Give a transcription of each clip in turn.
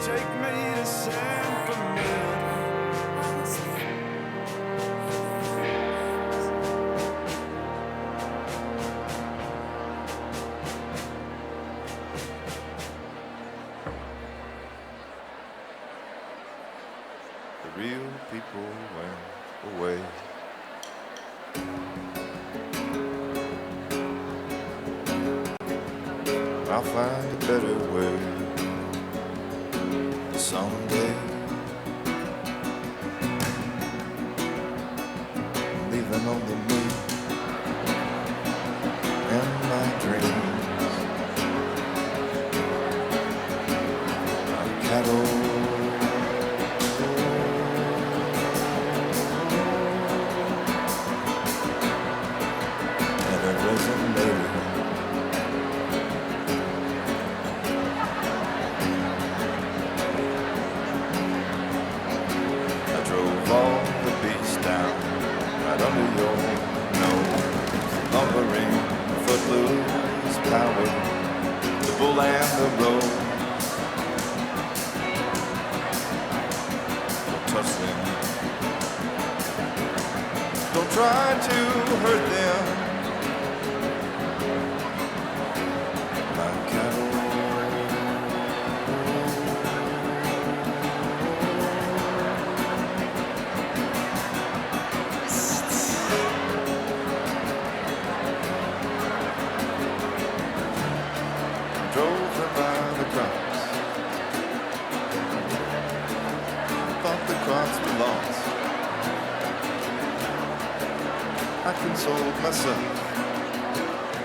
take me to San Fernando. The real people went away. I'll find a better way someday. Leaving only me and my dreams. My cattle. And a resonator. All the beats down right under your nose. Lumbering, footloose power, the bull and the road. Don't touch them. Don't try to hurt them. My cattle. Drove her by the crops. Thought the crops were lost. I consoled myself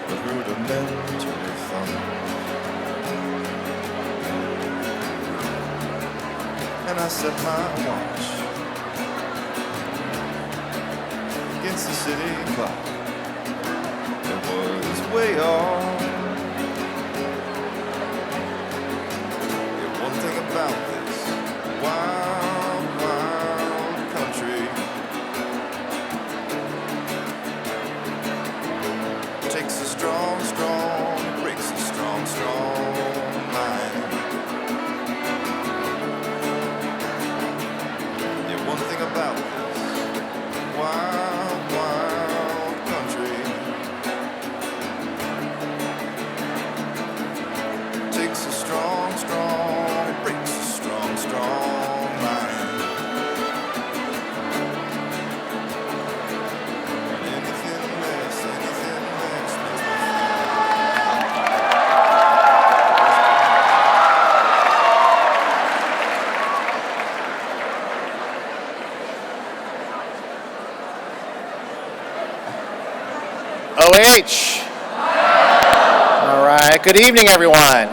with rudimentary thought. And I set my watch against the city clock. It was way off. About this wild, wild country takes a strong, strong, breaks a strong, strong mind. Yeah, one thing about this wild, wild country takes a strong, strong, breaks a strong, strong mind. Anything less makes me OH. All right, good evening, everyone.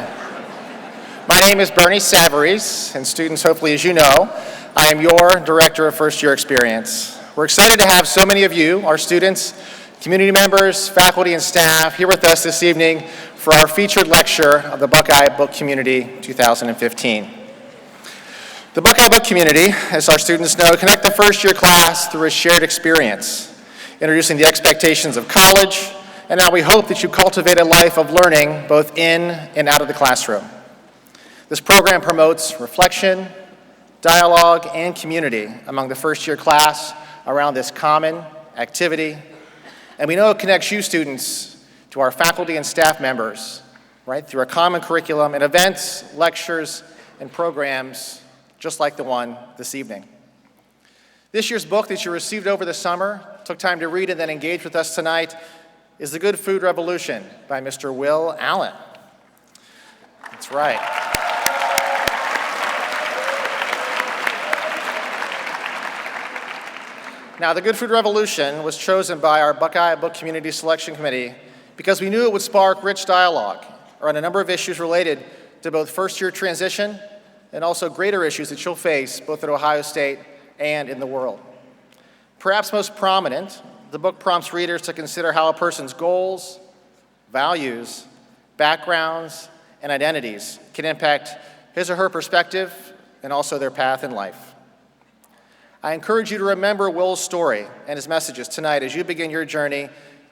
My name is Bernie Savarese, and students, hopefully as you know, I am your Director of First Year Experience. We're excited to have so many of you, our students, community members, faculty, and staff here with us this evening for our featured lecture of the Buckeye Book Community 2015. The Buckeye Book Community, as our students know, connect the first year class through a shared experience, introducing the expectations of college, and now we hope that you cultivate a life of learning both in and out of the classroom. This program promotes reflection, dialogue, and community among the first-year class around this common activity. And we know it connects you students to our faculty and staff members, right, through a common curriculum and events, lectures, and programs just like the one this evening. This year's book that you received over the summer, took time to read and then engage with us tonight, is The Good Food Revolution by Mr. Will Allen. That's right. Now, The Good Food Revolution was chosen by our Buckeye Book Community Selection Committee because we knew it would spark rich dialogue around a number of issues related to both first-year transition and also greater issues that you'll face both at Ohio State and in the world. Perhaps most prominent, the book prompts readers to consider how a person's goals, values, backgrounds, and identities can impact his or her perspective and also their path in life. I encourage you to remember Will's story and his messages tonight as you begin your journey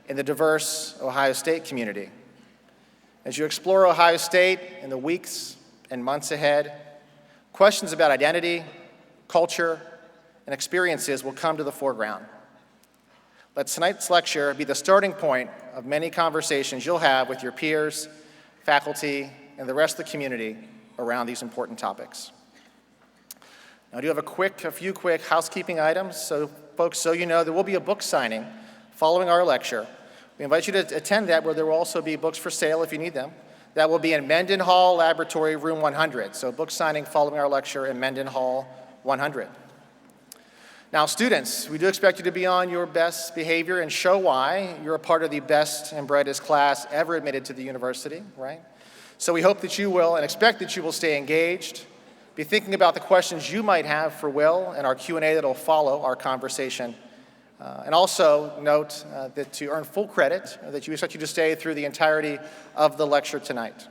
in the diverse Ohio State community. As you explore Ohio State in the weeks and months ahead, Questions about identity, culture, and experiences will come to the foreground. Let tonight's lecture be the starting point of many conversations you'll have with your peers, faculty, and the rest of the community around these important topics. Now, I do have a few quick housekeeping items. So, folks, so you know, there will be a book signing following our lecture. We invite you to attend that, where there will also be books for sale if you need them. That will be in Menden Hall Laboratory, room 100. So, book signing following our lecture in Menden Hall 100. Now, students, we do expect you to be on your best behavior and show why you're a part of the best and brightest class ever admitted to the university, right? So we hope that you will, and expect that you will, stay engaged, be thinking about the questions you might have for Will and our Q&A that will follow our conversation. And also note that to earn full credit, that we expect you to stay through the entirety of the lecture tonight.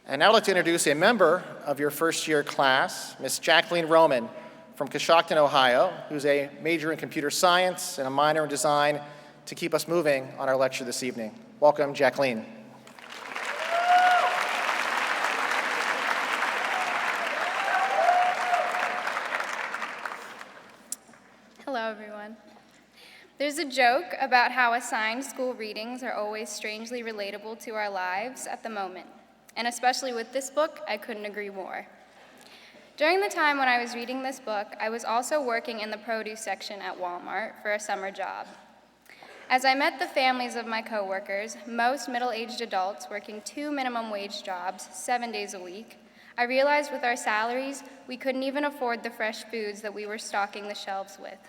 And now I'd like to introduce a member of your first year class, Miss Jacqueline Roman, from Coshocton, Ohio, who's a major in computer science and a minor in design, to keep us moving on our lecture this evening. Welcome, Jacqueline. Hello, everyone. There's a joke about how assigned school readings are always strangely relatable to our lives at the moment. And especially with this book, I couldn't agree more. During the time when I was reading this book, I was also working in the produce section at Walmart for a summer job. As I met the families of my coworkers, most middle-aged adults working 2 minimum wage jobs 7 days a week, I realized with our salaries, we couldn't even afford the fresh foods that we were stocking the shelves with.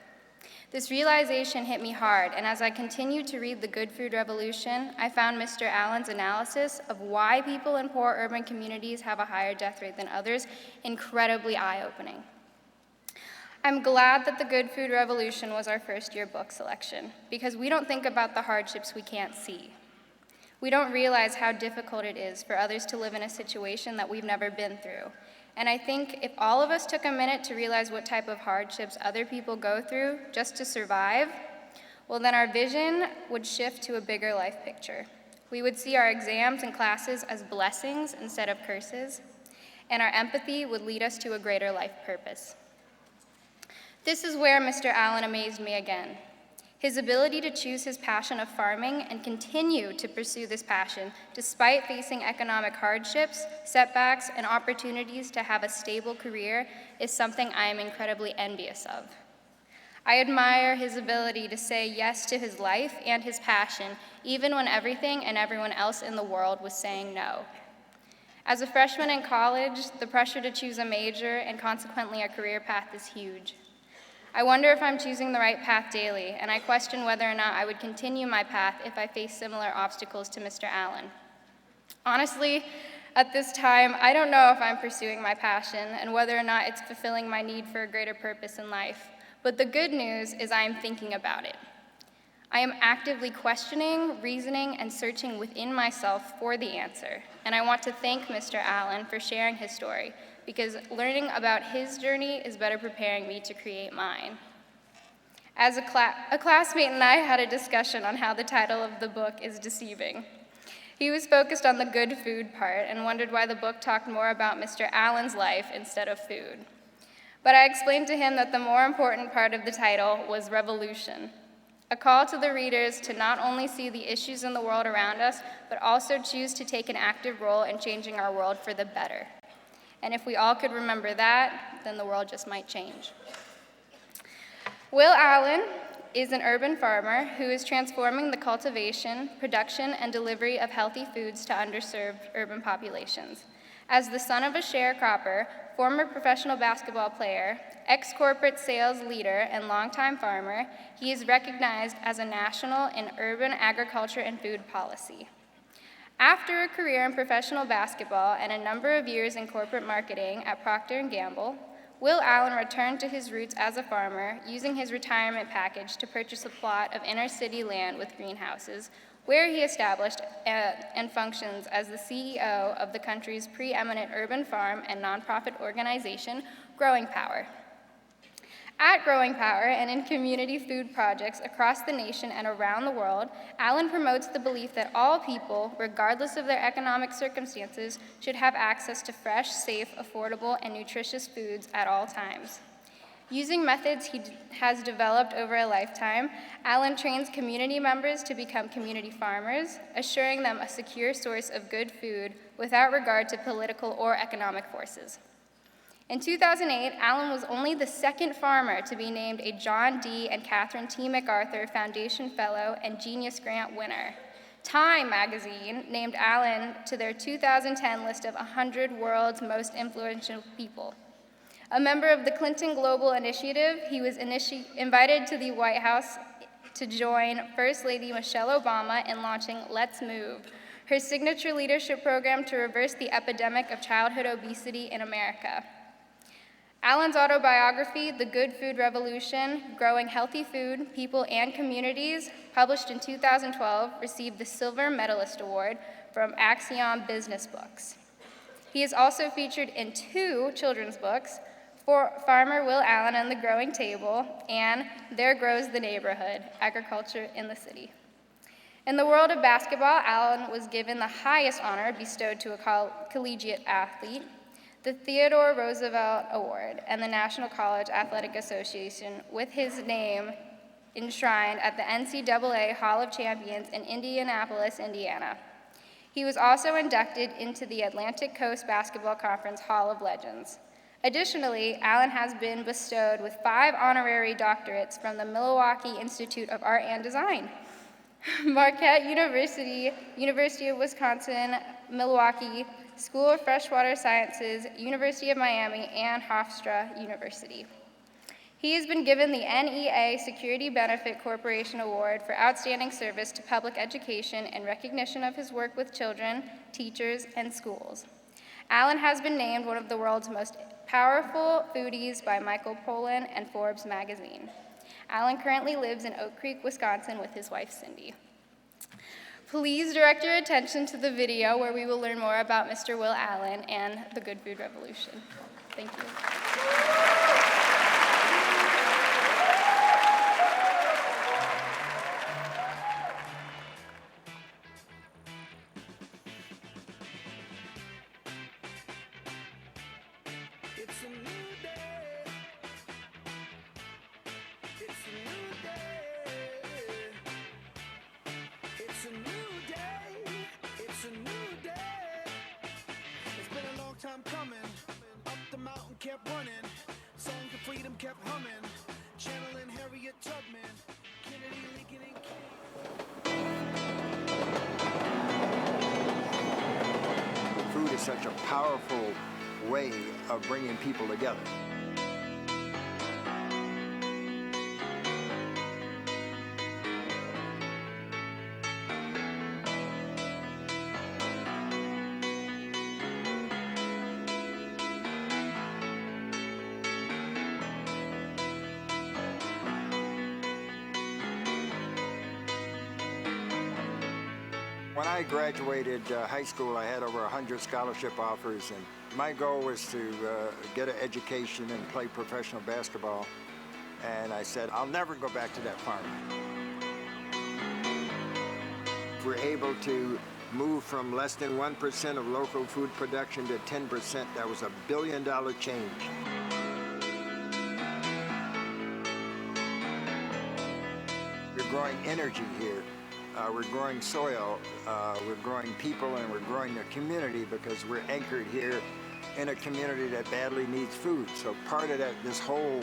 This realization hit me hard, and as I continued to read The Good Food Revolution, I found Mr. Allen's analysis of why people in poor urban communities have a higher death rate than others incredibly eye-opening. I'm glad that The Good Food Revolution was our first-year book selection, because we don't think about the hardships we can't see. We don't realize how difficult it is for others to live in a situation that we've never been through. And I think if all of us took a minute to realize what type of hardships other people go through just to survive, well, then our vision would shift to a bigger life picture. We would see our exams and classes as blessings instead of curses, and our empathy would lead us to a greater life purpose. This is where Mr. Allen amazed me again. His ability to choose his passion of farming and continue to pursue this passion despite facing economic hardships, setbacks, and opportunities to have a stable career is something I am incredibly envious of. I admire his ability to say yes to his life and his passion, even when everything and everyone else in the world was saying no. As a freshman in college, the pressure to choose a major and consequently a career path is huge. I wonder if I'm choosing the right path daily, and I question whether or not I would continue my path if I faced similar obstacles to Mr. Allen. Honestly, at this time, I don't know if I'm pursuing my passion and whether or not it's fulfilling my need for a greater purpose in life, but the good news is I am thinking about it. I am actively questioning, reasoning, and searching within myself for the answer, and I want to thank Mr. Allen for sharing his story, because learning about his journey is better preparing me to create mine. As a classmate and I had a discussion on how the title of the book is deceiving. He was focused on the good food part and wondered why the book talked more about Mr. Allen's life instead of food. But I explained to him that the more important part of the title was revolution, a call to the readers to not only see the issues in the world around us, but also choose to take an active role in changing our world for the better. And if we all could remember that, then the world just might change. Will Allen is an urban farmer who is transforming the cultivation, production, and delivery of healthy foods to underserved urban populations. As the son of a sharecropper, former professional basketball player, ex-corporate sales leader, and longtime farmer, he is recognized as a national in urban agriculture and food policy. After a career in professional basketball and a number of years in corporate marketing at Procter & Gamble, Will Allen returned to his roots as a farmer, using his retirement package to purchase a plot of inner-city land with greenhouses, where he established and functions as the CEO of the country's preeminent urban farm and nonprofit organization, Growing Power. At Growing Power and in community food projects across the nation and around the world, Alan promotes the belief that all people, regardless of their economic circumstances, should have access to fresh, safe, affordable, and nutritious foods at all times. Using methods he has developed over a lifetime, Alan trains community members to become community farmers, assuring them a secure source of good food without regard to political or economic forces. In 2008, Alan was only the second farmer to be named a John D. and Catherine T. MacArthur Foundation Fellow and Genius Grant winner. Time magazine named Alan to their 2010 list of 100 world's most influential people. A member of the Clinton Global Initiative, he was invited to the White House to join First Lady Michelle Obama in launching Let's Move, her signature leadership program to reverse the epidemic of childhood obesity in America. Alan's autobiography, The Good Food Revolution, Growing Healthy Food, People and Communities, published in 2012, received the Silver Medalist Award from Axiom Business Books. He is also featured in 2 children's books, For Farmer Will Allen and the Growing Table, and There Grows the Neighborhood, Agriculture in the City. In the world of basketball, Allen was given the highest honor bestowed to a collegiate athlete, the Theodore Roosevelt Award, and the National College Athletic Association, with his name enshrined at the NCAA Hall of Champions in Indianapolis, Indiana. He was also inducted into the Atlantic Coast Basketball Conference Hall of Legends. Additionally, Allen has been bestowed with 5 honorary doctorates from the Milwaukee Institute of Art and Design, Marquette University, University of Wisconsin, Milwaukee, School of Freshwater Sciences, University of Miami, and Hofstra University. He has been given the NEA Security Benefit Corporation Award for outstanding service to public education in recognition of his work with children, teachers, and schools. Allen has been named one of the world's most powerful foodies by Michael Pollan and Forbes magazine. Allen currently lives in Oak Creek, Wisconsin with his wife, Cindy. Please direct your attention to the video where we will learn more about Mr. Will Allen and the Good Food Revolution. Thank you. It's a new day. It's a new day. It's a new day. It's a new day. It's been a long time coming. Up the mountain kept running. Songs of freedom kept humming. Channeling Harriet Tubman. Kennedy, Lincoln, and King. Food is such a powerful way of bringing people together. When I graduated high school, I had over 100 scholarship offers, and my goal was to get an education and play professional basketball. And I said, I'll never go back to that farm. We're able to move from less than 1% of local food production to 10%. That was $1 billion change. We're growing energy here. We're growing soil, we're growing people, and we're growing a community because we're anchored here in a community that badly needs food. So part of that, this whole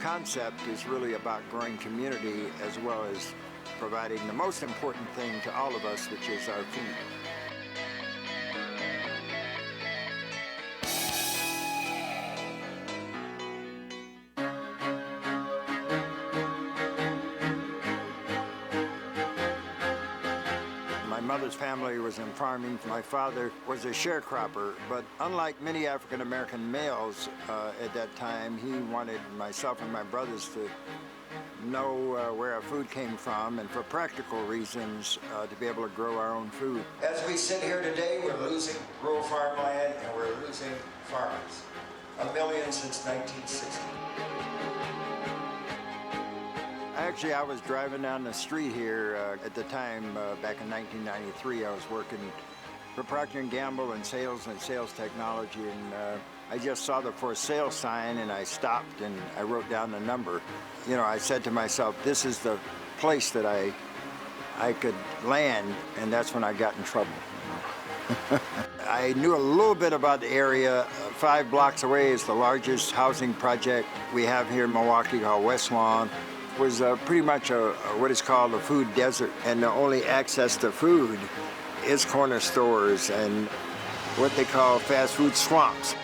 concept is really about growing community as well as providing the most important thing to all of us, which is our food. My mother's family was in farming. My father was a sharecropper, but unlike many African-American males at that time, he wanted myself and my brothers to know where our food came from, and for practical reasons, to be able to grow our own food. As we sit here today, we're losing rural farmland and we're losing farmers. 1 million since 1960. Actually, I was driving down the street here at the time, back in 1993. I was working for Procter & Gamble in sales and sales technology, and I just saw the for sale sign, and I stopped and I wrote down the number. You know, I said to myself, this is the place that I could land, and that's when I got in trouble. I knew a little bit about the area. 5 blocks away is the largest housing project we have here in Milwaukee called West Lawn. It was pretty much what is called a food desert, and the only access to food is corner stores and what they call fast food swamps.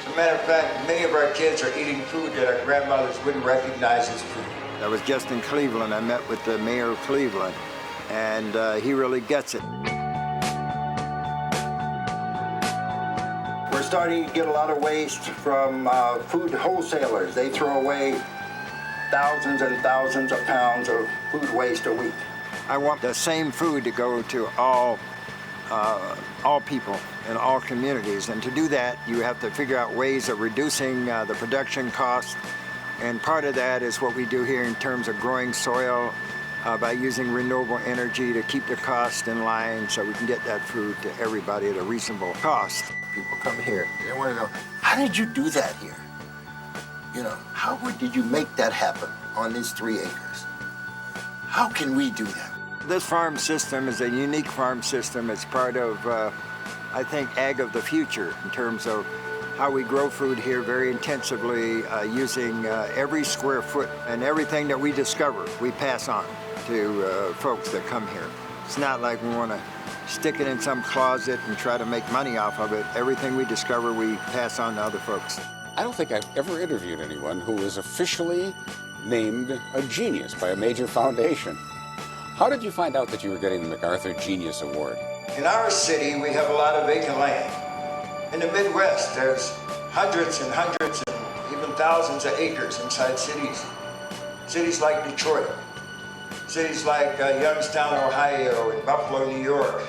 As a matter of fact, many of our kids are eating food that our grandmothers wouldn't recognize as food. I was just in Cleveland. I met with the mayor of Cleveland, and he really gets it. We're starting to get a lot of waste from food wholesalers. They throw away thousands and thousands of pounds of food waste a week. I want the same food to go to all people in all communities, and to do that you have to figure out ways of reducing the production costs, and part of that is what we do here in terms of growing soil by using renewable energy to keep the cost in line so we can get that food to everybody at a reasonable cost. People come here, they want to know, how did you do that here? You know, how did you make that happen on these 3 acres? How can we do that? This farm system is a unique farm system. It's part of, I think, ag of the future in terms of how we grow food here very intensively, using every square foot, and everything that we discover, we pass on to folks that come here. It's not like we want to stick it in some closet and try to make money off of it. Everything we discover, we pass on to other folks. I don't think I've ever interviewed anyone who was officially named a genius by a major foundation. How did you find out that you were getting the MacArthur Genius Award? In our city, we have a lot of vacant land. In the Midwest, there's hundreds and hundreds and even thousands of acres inside cities. Cities like Detroit, cities like Youngstown, Ohio, and Buffalo, New York,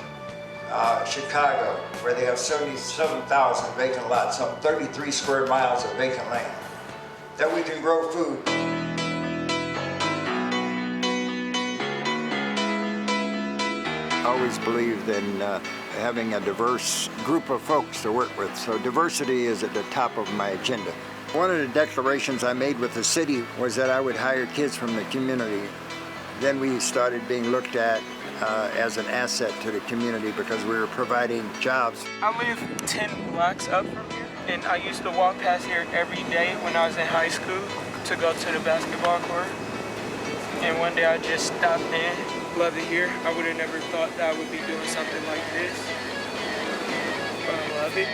Chicago, where they have 77,000 vacant lots, some 33 square miles of vacant land, that we can grow food. I always believed in having a diverse group of folks to work with, so diversity is at the top of my agenda. One of the declarations I made with the city was that I would hire kids from the community. Then we started being looked at as an asset to the community because we were providing jobs. I live 10 blocks up from here, and I used to walk past here every day when I was in high school to go to the basketball court. And one day I just stopped in. Love it here. I would have never thought that I would be doing something like this, but I love it.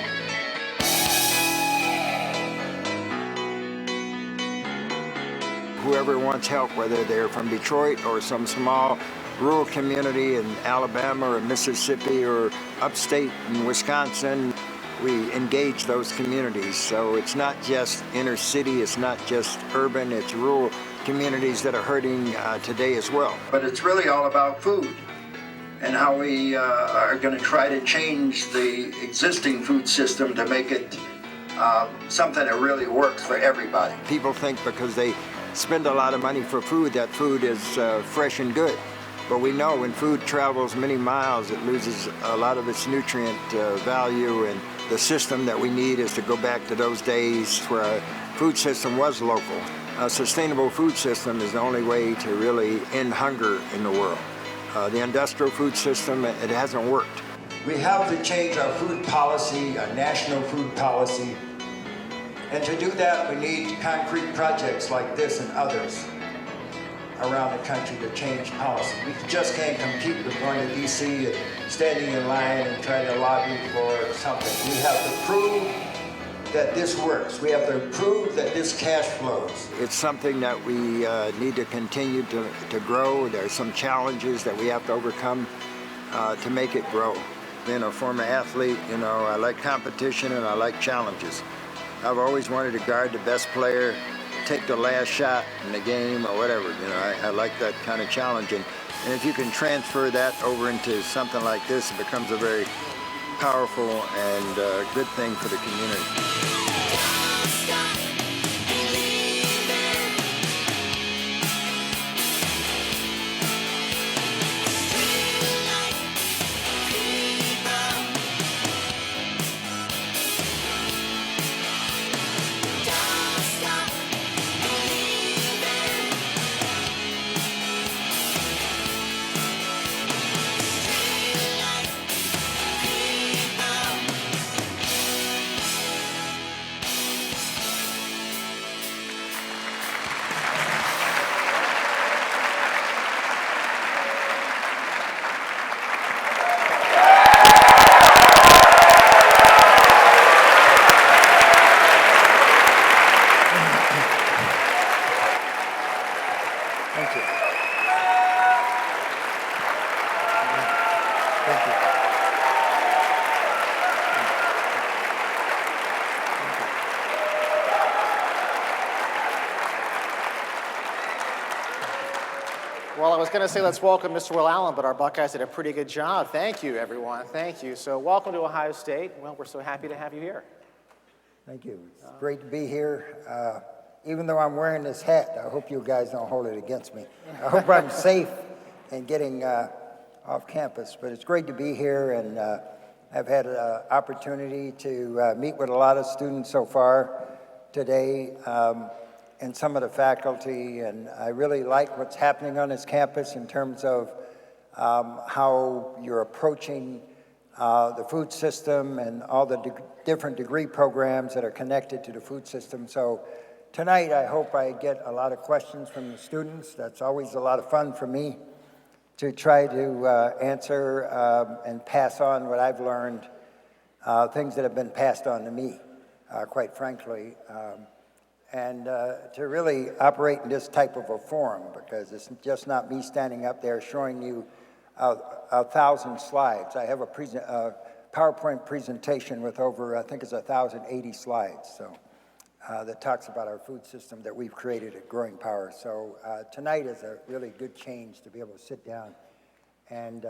Whoever wants help, whether they're from Detroit or some small rural community in Alabama or Mississippi or upstate in Wisconsin, we engage those communities. So it's not just inner city, it's not just urban, it's rural communities that are hurting today as well. But it's really all about food and how we are going to try to change the existing food system to make it something that really works for everybody. People think because they spend a lot of money for food, that food is fresh and good. But we know when food travels many miles, it loses a lot of its nutrient value, and the system that we need is to go back to those days where our food system was local. A sustainable food system is the only way to really end hunger in the world. The industrial food system, it hasn't worked. We have to change our food policy, our national food policy. And to do that, we need concrete projects like this and others around the country to change policy. We just can't compete with going to DC and standing in line and trying to lobby for something. We have to prove that this works. We have to prove that this cash flows. It's something that we need to continue to grow. There are some challenges that we have to overcome to make it grow. Being a former athlete, you know, I like competition and I like challenges. I've always wanted to guard the best player, take the last shot in the game or whatever. You know, I like that kind of challenge. And if you can transfer that over into something like this, it becomes a very powerful and good thing for the community. Thank you. Thank you. Well, I was going to say let's welcome Mr. Will Allen, but our Buckeyes did a pretty good job. Thank you, everyone. Thank you. So welcome to Ohio State. Well, we're so happy to have you here. Thank you. It's great to be here. Even though I'm wearing this hat, I hope you guys don't hold it against me. I hope I'm safe in getting off campus, but it's great to be here, and I've had an opportunity to meet with a lot of students so far today, and some of the faculty, and I really like what's happening on this campus in terms of how you're approaching the food system and all the different degree programs that are connected to the food system. So tonight, I hope I get a lot of questions from the students. That's always a lot of fun for me to try to answer and pass on what I've learned, things that have been passed on to me, quite frankly, and to really operate in this type of a forum, because it's just not me standing up there showing you 1,000 slides. I have a PowerPoint presentation with over, I think it's 1,080 slides, so that talks about our food system that we've created at Growing Power. So tonight is a really good change to be able to sit down and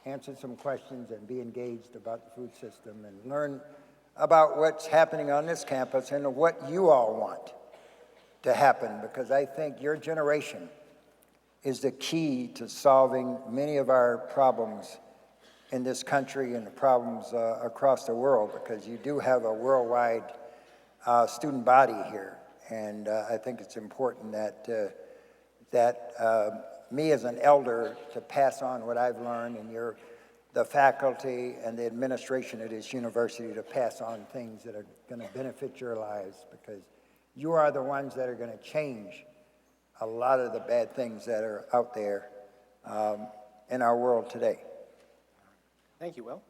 answer some questions and be engaged about the food system and learn about what's happening on this campus and what you all want to happen, because I think your generation is the key to solving many of our problems in this country and the problems across the world, because you do have a worldwide student body here, and I think it's important that me as an elder to pass on what I've learned, and the faculty and the administration at this university to pass on things that are going to benefit your lives, because you are the ones that are going to change a lot of the bad things that are out there in our world today. Thank you, Will.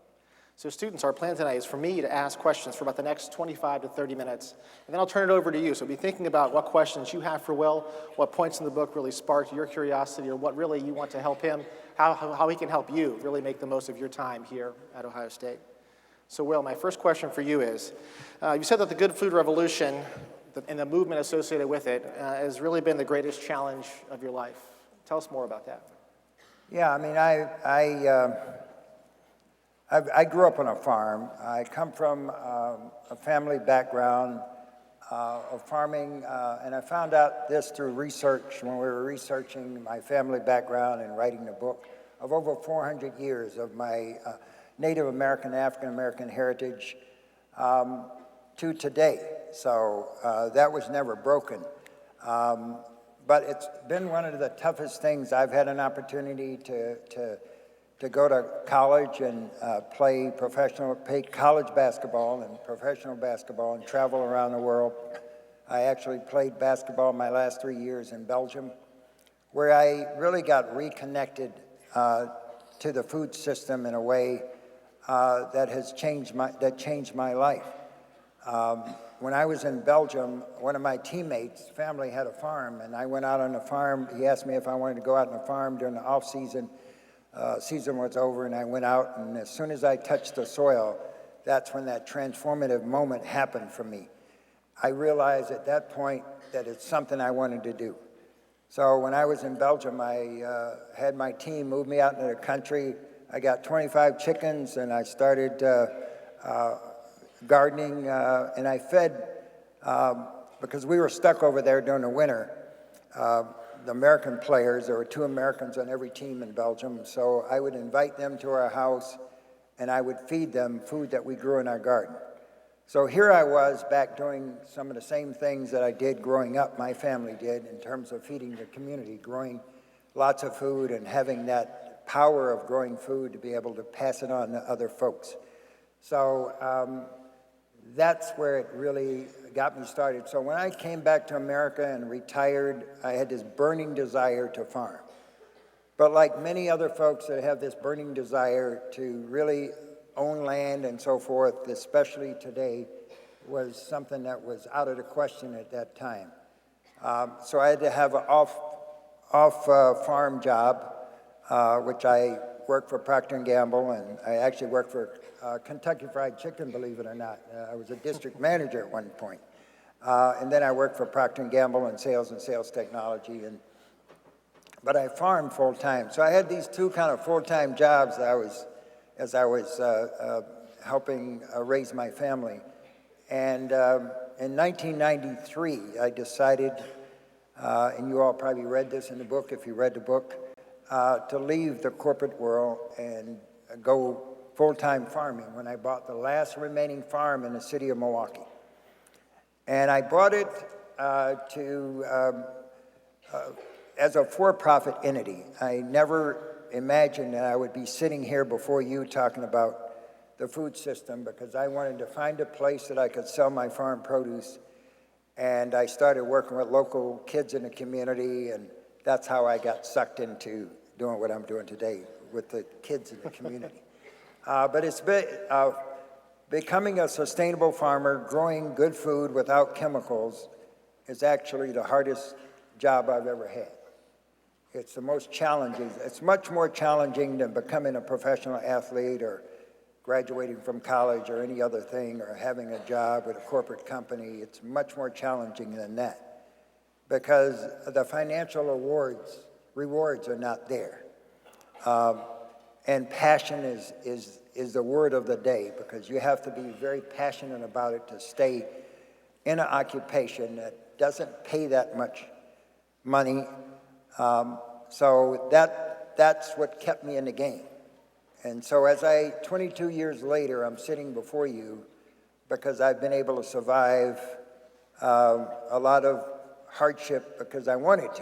So students, our plan tonight is for me to ask questions for about the next 25 to 30 minutes, and then I'll turn it over to you. So be thinking about what questions you have for Will, what points in the book really sparked your curiosity, or what really you want to help him, how he can help you really make the most of your time here at Ohio State. So Will, my first question for you is, you said that the Good Food Revolution and the movement associated with it has really been the greatest challenge of your life. Tell us more about that. Yeah, I mean, I grew up on a farm. I come from a family background of farming, and I found out this through research when we were researching my family background and writing the book of over 400 years of my Native American, African American heritage to today. So that was never broken. But it's been one of the toughest things. I've had an opportunity to go to college and play college basketball and professional basketball and travel around the world. I actually played basketball my last 3 years in Belgium, where I really got reconnected to the food system in a way that changed my life. When I was in Belgium, one of my teammates' family had a farm, and I went out on the farm. He asked me if I wanted to go out on the farm during the off season. Season was over, and I went out, and as soon as I touched the soil, that's when that transformative moment happened for me. I realized at that point that it's something I wanted to do. So when I was in Belgium, I had my team move me out into the country. I got 25 chickens, and I started gardening, and I fed because we were stuck over there during the winter. The American players, there were 2 Americans on every team in Belgium, so I would invite them to our house and I would feed them food that we grew in our garden. So here I was back doing some of the same things that I did growing up, my family did, in terms of feeding the community, growing lots of food and having that power of growing food to be able to pass it on to other folks. So that's where it really got me started. So when I came back to America and retired, I had this burning desire to farm. But like many other folks that have this burning desire to really own land and so forth, especially today, was something that was out of the question at that time. So I had to have an off-farm job, which I worked for Procter & Gamble, and I actually worked for Kentucky Fried Chicken, believe it or not. I was a district manager at one point. And then I worked for Procter & Gamble in sales and sales technology, but I farmed full-time. So I had these 2 kind of full-time jobs that as I was helping raise my family. And in 1993, I decided, and you all probably read this in the book if you read the book, to leave the corporate world and go full-time farming when I bought the last remaining farm in the city of Milwaukee. And I bought it as a for-profit entity. I never imagined that I would be sitting here before you talking about the food system, because I wanted to find a place that I could sell my farm produce. And I started working with local kids in the community, and that's how I got sucked into doing what I'm doing today with the kids in the community. But it's been, becoming a sustainable farmer, growing good food without chemicals, is actually the hardest job I've ever had. It's the most challenging. It's much more challenging than becoming a professional athlete or graduating from college or any other thing or having a job with a corporate company. It's much more challenging than that because the financial rewards are not there. And passion is the word of the day, because you have to be very passionate about it to stay in an occupation that doesn't pay that much money. So that's what kept me in the game. And so 22 years later, I'm sitting before you because I've been able to survive a lot of hardship because I wanted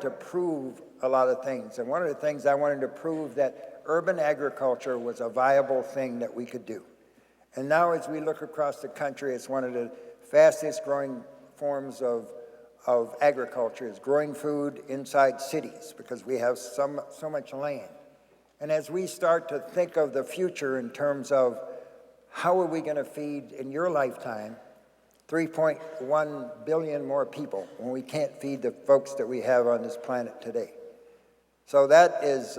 to prove a lot of things. And one of the things I wanted to prove that urban agriculture was a viable thing that we could do. And now as we look across the country, it's one of the fastest growing forms of agriculture is growing food inside cities because we have so much land. And as we start to think of the future in terms of how are we going to feed in your lifetime 3.1 billion more people when we can't feed the folks that we have on this planet today. So that is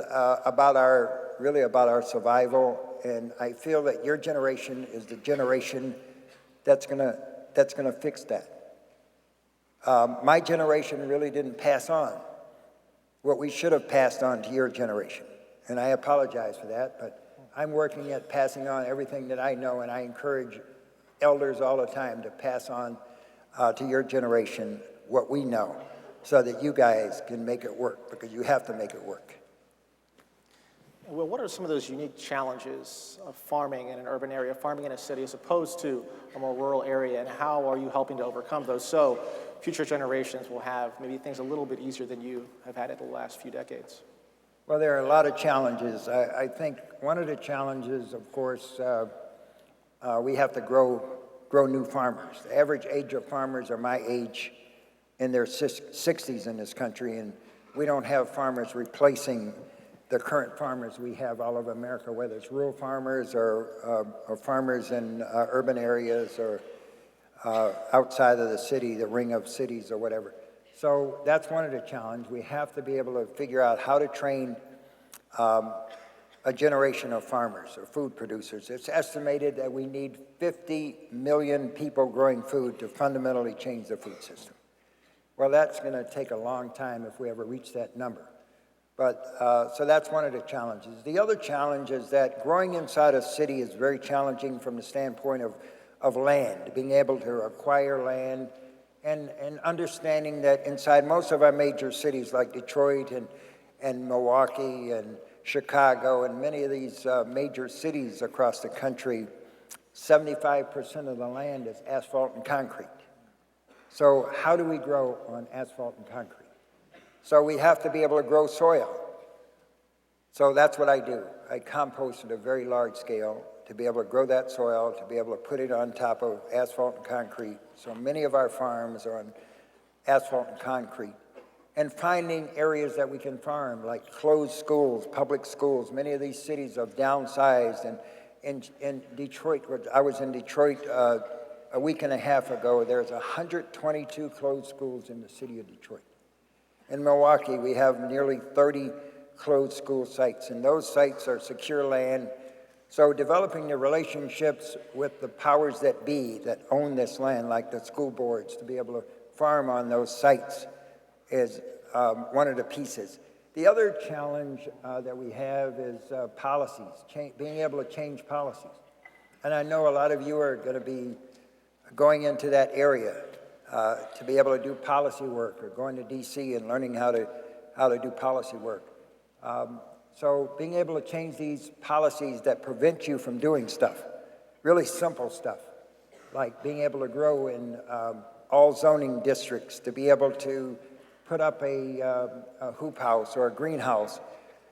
really about our survival, and I feel that your generation is the generation that's gonna fix that. My generation really didn't pass on what we should have passed on to your generation, and I apologize for that, but I'm working at passing on everything that I know, and I encourage elders all the time to pass on to your generation what we know so that you guys can make it work, because you have to make it work. Well, what are some of those unique challenges of farming in an urban area, farming in a city, as opposed to a more rural area, and how are you helping to overcome those so future generations will have maybe things a little bit easier than you have had it the last few decades? Well, there are a lot of challenges. I think one of the challenges, of course, we have to grow new farmers. The average age of farmers are my age, in their 60s in this country, and we don't have farmers replacing the current farmers we have all over America, whether it's rural farmers or farmers in urban areas or outside of the city, the ring of cities or whatever. So that's one of the challenges. We have to be able to figure out how to train a generation of farmers or food producers. It's estimated that we need 50 million people growing food to fundamentally change the food system. Well, that's going to take a long time if we ever reach that number. But, so that's one of the challenges. The other challenge is that growing inside a city is very challenging from the standpoint of land, being able to acquire land, and understanding that inside most of our major cities like Detroit and Milwaukee and Chicago and many of these major cities across the country, 75% of the land is asphalt and concrete. So how do we grow on asphalt and concrete? So we have to be able to grow soil. So that's what I do. I compost at a very large scale to be able to grow that soil, to be able to put it on top of asphalt and concrete. So many of our farms are on asphalt and concrete. And finding areas that we can farm, like closed schools, public schools. Many of these cities have downsized. And in Detroit, I was in Detroit a week and a half ago. There's 122 closed schools in the city of Detroit. In Milwaukee, we have nearly 30 closed school sites, and those sites are secure land. So developing the relationships with the powers that be that own this land, like the school boards, to be able to farm on those sites is one of the pieces. The other challenge that we have is policies, being able to change policies. And I know a lot of you are going to be going into that area to be able to do policy work, or going to DC and learning how to do policy work. So being able to change these policies that prevent you from doing stuff, really simple stuff, like being able to grow in all zoning districts, to be able to put up a hoop house or a greenhouse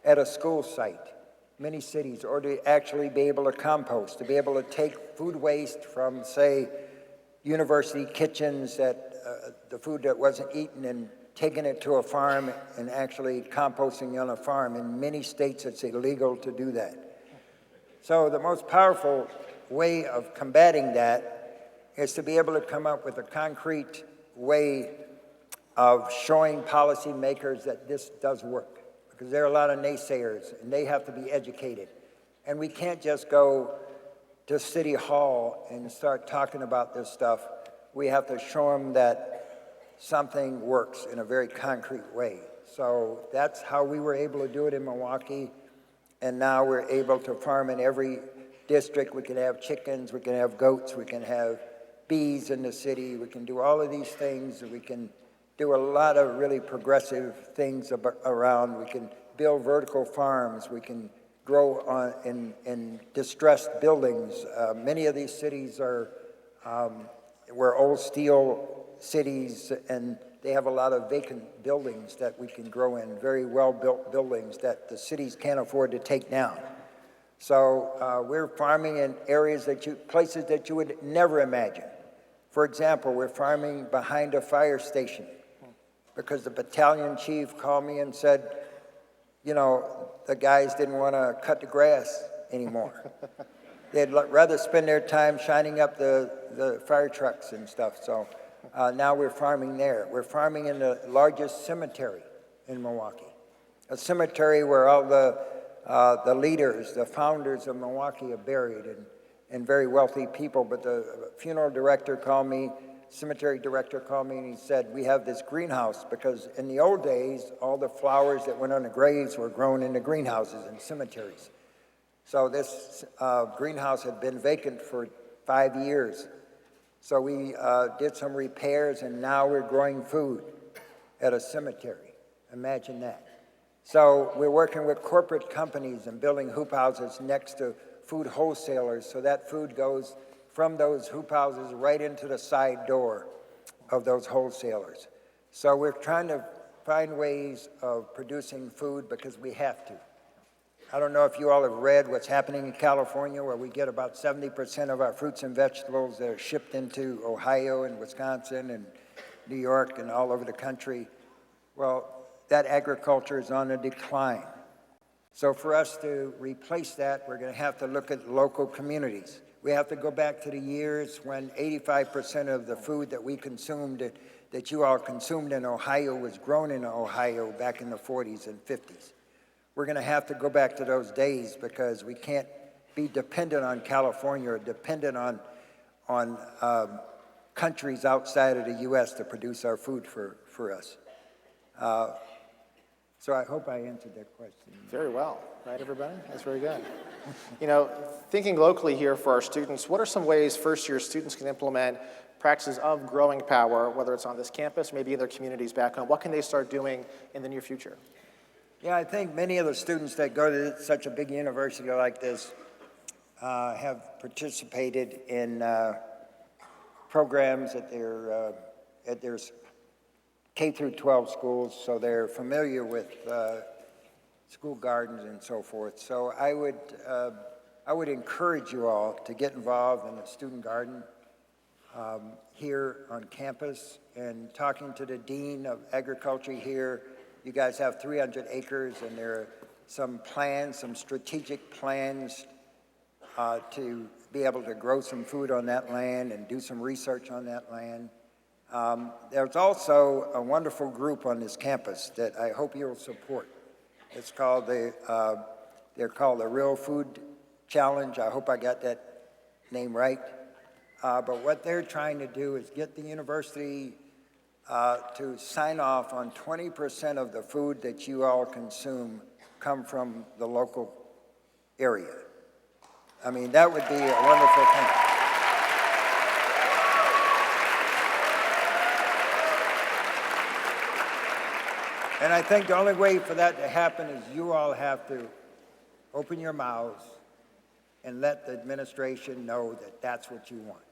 at a school site, many cities, or to actually be able to compost, to be able to take food waste from, say, university kitchens, that the food that wasn't eaten, and taking it to a farm and actually composting on a farm. In many states, it's illegal to do that. So the most powerful way of combating that is to be able to come up with a concrete way of showing policymakers that this does work, because there are a lot of naysayers, and they have to be educated. And we can't just go to City Hall and start talking about this stuff. We have to show them that something works in a very concrete way. So that's how we were able to do it in Milwaukee, and now we're able to farm in every district. We can have chickens, we can have goats, we can have bees in the city, we can do all of these things, and we can do a lot of really progressive things around. We can build vertical farms, we can grow in distressed buildings. Many of these cities were old steel cities, and they have a lot of vacant buildings that we can grow in, very well-built buildings that the cities can't afford to take down. So we're farming in areas places that you would never imagine. For example, we're farming behind a fire station because the battalion chief called me and said, you know, the guys didn't want to cut the grass anymore. They'd rather spend their time shining up the fire trucks and stuff. So now we're farming there. We're farming in the largest cemetery in Milwaukee, a cemetery where all the leaders, the founders of Milwaukee are buried, and very wealthy people. But the funeral director called me, cemetery director called me, and he said, we have this greenhouse, because in the old days, all the flowers that went on the graves were grown in the greenhouses and cemeteries. So this greenhouse had been vacant for 5 years. So we did some repairs, and now we're growing food at a cemetery. Imagine that. So we're working with corporate companies and building hoop houses next to food wholesalers, so that food goes from those hoop houses right into the side door of those wholesalers. So we're trying to find ways of producing food because we have to. I don't know if you all have read what's happening in California, where we get about 70% of our fruits and vegetables that are shipped into Ohio and Wisconsin and New York and all over the country. Well, that agriculture is on a decline. So for us to replace that, we're going to have to look at local communities. We have to go back to the years when 85% of the food that we consumed, that you all consumed in Ohio, was grown in Ohio back in the 40s and 50s. We're going to have to go back to those days, because we can't be dependent on California or dependent on countries outside of the U.S. to produce our food for us. So I hope I answered that question. Very well, right, everybody? That's very good. You know, thinking locally here for our students, what are some ways first-year students can implement practices of growing power, whether it's on this campus, maybe in their communities back home? What can they start doing in the near future? Yeah, I think many of the students that go to such a big university like this have participated in programs at their K through 12 schools, so they're familiar with school gardens and so forth. So I would encourage you all to get involved in the student garden here on campus, and talking to the Dean of Agriculture here. You guys have 300 acres, and there are some plans, some strategic plans to be able to grow some food on that land and do some research on that land. There's also a wonderful group on this campus that I hope you'll support. It's called they're called the Real Food Challenge. I hope I got that name right. But what they're trying to do is get the university to sign off on 20% of the food that you all consume come from the local area. I mean, that would be a wonderful thing. And I think the only way for that to happen is you all have to open your mouths and let the administration know that that's what you want.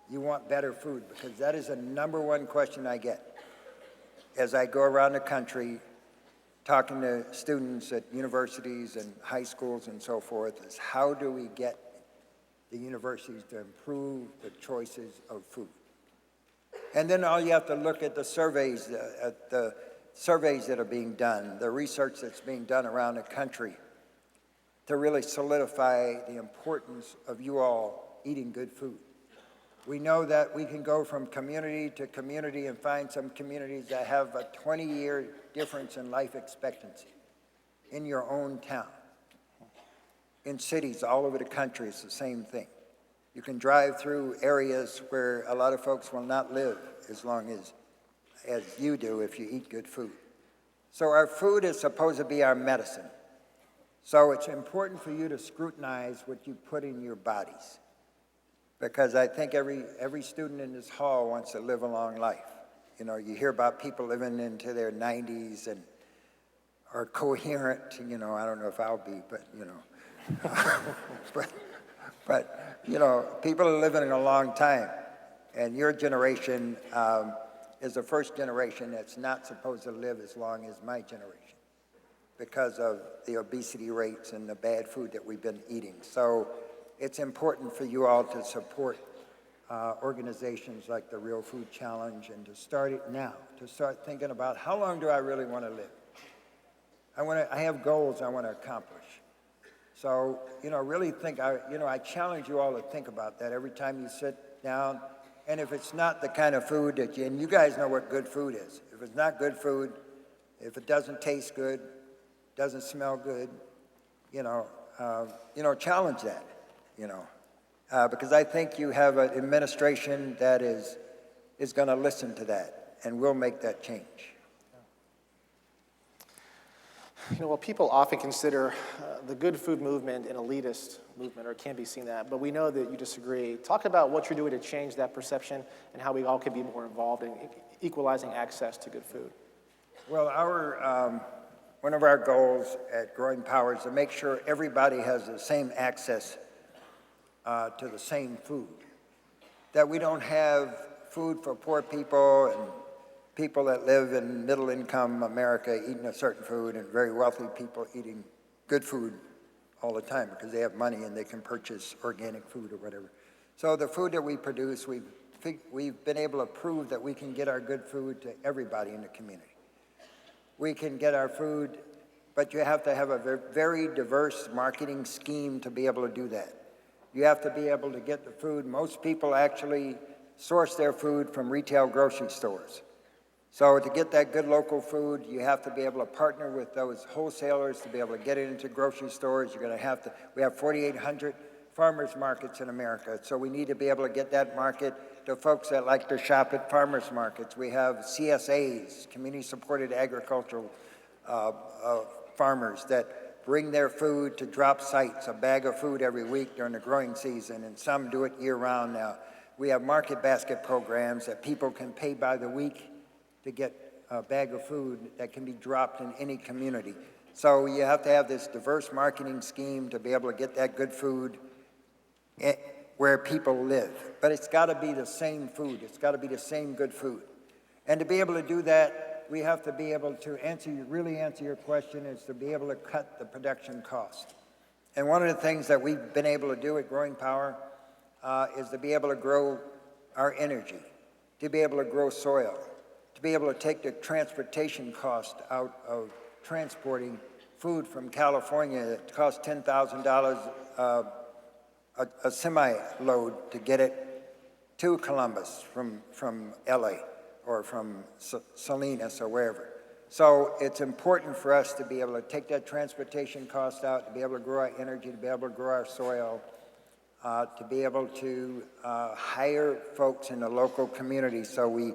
You want better food, because that is the #1 question I get as I go around the country talking to students at universities and high schools and so forth, is how do we get the universities to improve the choices of food? And then all you have to look at the surveys that are being done, the research that's being done around the country to really solidify the importance of you all eating good food. We know that we can go from community to community and find some communities that have a 20-year difference in life expectancy in your own town. In cities all over the country, it's the same thing. You can drive through areas where a lot of folks will not live as long as you do if you eat good food. So our food is supposed to be our medicine. So it's important for you to scrutinize what you put in your bodies, because I think every student in this hall wants to live a long life. You know, you hear about people living into their 90s and are coherent. You know, I don't know if I'll be, but you know, but you know, people are living a long time, and your generation is the first generation that's not supposed to live as long as my generation because of the obesity rates and the bad food that we've been eating. So it's important for you all to support organizations like the Real Food Challenge, and to start it now, to start thinking about how long do I really want to live? I have goals I want to accomplish. So, you know, really think, I challenge you all to think about that every time you sit down. And if it's not the kind of food that and you guys know what good food is. If it's not good food, if it doesn't taste good, doesn't smell good, challenge that, because I think you have an administration that is going to listen to that and will make that change. Well, people often consider the good food movement an elitist movement, or it can be seen that, but we know that you disagree. Talk about what you're doing to change that perception and how we all can be more involved in equalizing access to good food. Well, one of our goals at Growing Power is to make sure everybody has the same access to the same food, that we don't have food for poor people and people that live in middle-income America eating a certain food, and very wealthy people eating good food all the time because they have money and they can purchase organic food or whatever. So the food that we produce, we've been able to prove that we can get our good food to everybody in the community. We can get our food, but you have to have a very diverse marketing scheme to be able to do that. You have to be able to get the food. Most people actually source their food from retail grocery stores. So to get that good local food, you have to be able to partner with those wholesalers to be able to get it into grocery stores. We have 4,800 farmers markets in America, so we need to be able to get that market to folks that like to shop at farmers markets. We have CSAs, community-supported agricultural farmers that bring their food to drop sites, a bag of food every week during the growing season, and some do it year-round now. We have market basket programs that people can pay by the week to get a bag of food that can be dropped in any community. So you have to have this diverse marketing scheme to be able to get that good food where people live. But it's got to be the same food. It's got to be the same good food. And to be able to do that, we have to be able to really answer your question, is to be able to cut the production cost. And one of the things that we've been able to do at Growing Power is to be able to grow our energy, to be able to grow soil, to be able to take the transportation cost out of transporting food from California that costs $10,000 a semi-load to get it to Columbus from LA or from Salinas or wherever. So it's important for us to be able to take that transportation cost out, to be able to grow our energy, to be able to grow our soil, to be able to hire folks in the local community so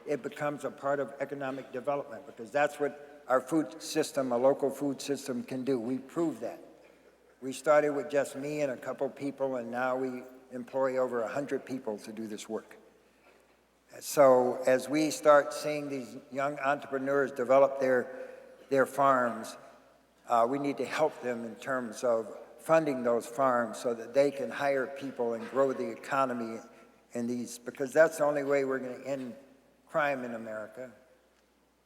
it becomes a part of economic development, because that's what our food system, a local food system, can do. We proved that. We started with just me and a couple people, and now we employ over 100 people to do this work. So as we start seeing these young entrepreneurs develop their farms, we need to help them in terms of funding those farms so that they can hire people and grow the economy in these, because that's the only way we're going to end crime in America.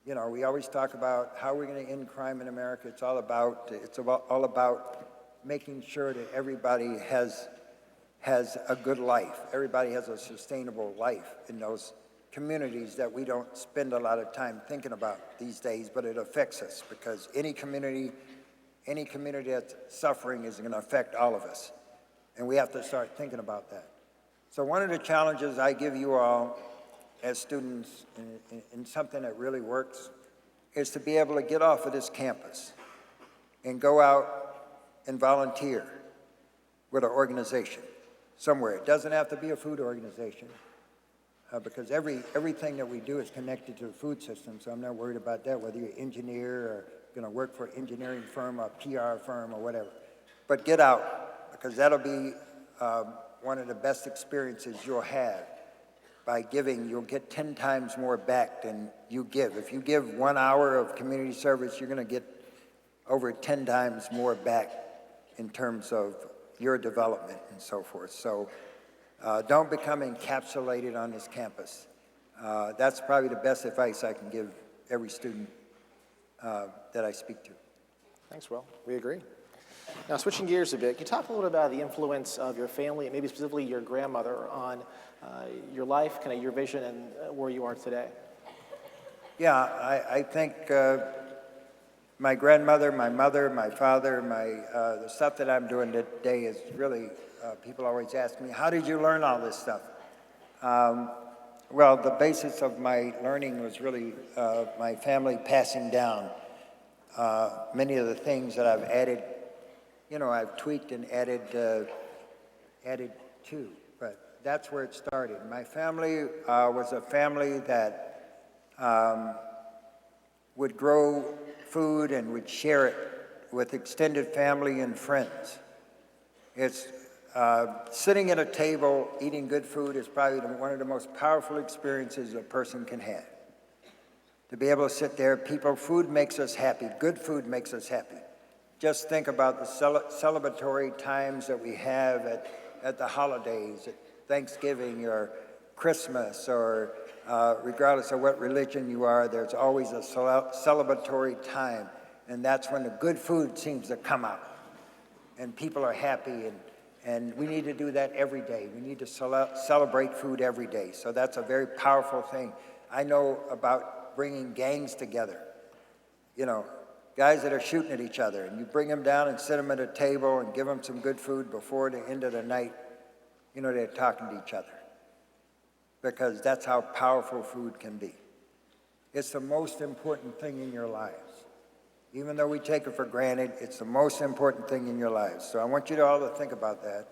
You know, we always talk about how we're going to end crime in America. It's all about making sure that everybody has a good life. Everybody has a sustainable life in those communities that we don't spend a lot of time thinking about these days, but it affects us, because any community that's suffering is going to affect all of us. And we have to start thinking about that. So one of the challenges I give you all as students in something that really works is to be able to get off of this campus and go out and volunteer with an organization somewhere. It doesn't have to be a food organization, because everything that we do is connected to the food system, so I'm not worried about that, whether you're an engineer or going to work for an engineering firm or a PR firm or whatever. But get out, because that'll be one of the best experiences you'll have. By giving, you'll get 10 times more back than you give. If you give 1 hour of community service, you're going to get over 10 times more back in terms of your development and so forth. So don't become encapsulated on this campus. That's probably the best advice I can give every student that I speak to. Thanks, Will. We agree. Now, switching gears a bit, can you talk a little bit about the influence of your family, and maybe specifically your grandmother, on your life, kind of your vision, and where you are today? Yeah, I think my grandmother, my mother, my father, the stuff that I'm doing today is really, people always ask me, how did you learn all this stuff? Well, the basis of my learning was really my family passing down many of the things that I've added. You know, I've tweaked and added to, but that's where it started. My family was a family that would grow food and would share it with extended family and friends. It's sitting at a table eating good food is probably one of the most powerful experiences a person can have. To be able to sit there, food makes us happy. Good food makes us happy. Just think about the celebratory times that we have at the holidays, at Thanksgiving or Christmas, or regardless of what religion you are, there's always a celebratory time. And that's when the good food seems to come out. And people are happy, and we need to do that every day. We need to celebrate food every day. So that's a very powerful thing. I know about bringing gangs together. You know, guys that are shooting at each other, and you bring them down and sit them at a table and give them some good food before the end of the night. You know, they're talking to each other, because that's how powerful food can be. It's the most important thing in your lives. Even though we take it for granted, it's the most important thing in your lives. So I want you all to think about that,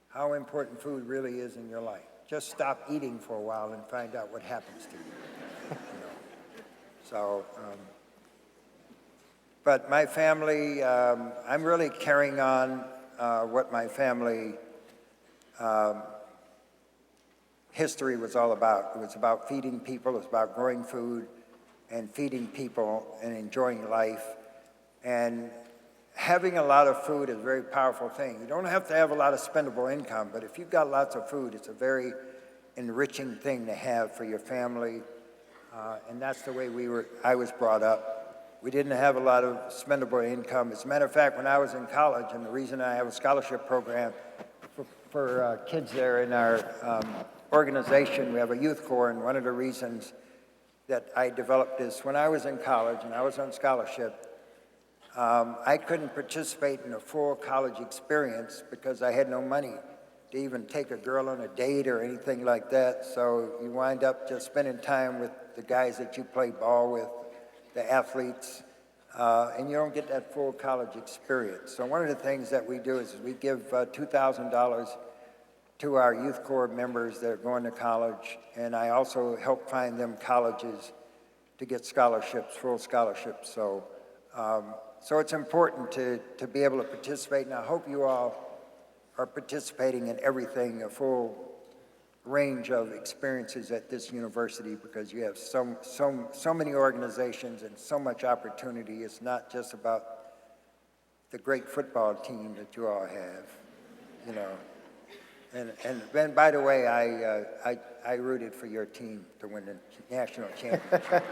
how important food really is in your life. Just stop eating for a while and find out what happens to you. You know? So But my family, I'm really carrying on what my family history was all about. It was about feeding people, it was about growing food and feeding people and enjoying life. And having a lot of food is a very powerful thing. You don't have to have a lot of spendable income, but if you've got lots of food, it's a very enriching thing to have for your family. And that's the way I was brought up. We didn't have a lot of spendable income. As a matter of fact, when I was in college, and the reason I have a scholarship program for kids there in our organization, we have a youth corps, and one of the reasons that I developed this, when I was in college and I was on scholarship, I couldn't participate in a full college experience because I had no money to even take a girl on a date or anything like that. So you wind up just spending time with the guys that you play ball with, the athletes, and you don't get that full college experience. So one of the things that we do is we give $2,000 to our youth corps members that are going to college, and I also help find them colleges to get scholarships, full scholarships. So it's important to be able to participate, and I hope you all are participating in everything, a full range of experiences at this university, because you have so many organizations and so much opportunity. It's not just about the great football team that you all have, you know. And Ben, by the way, I rooted for your team to win the national championship.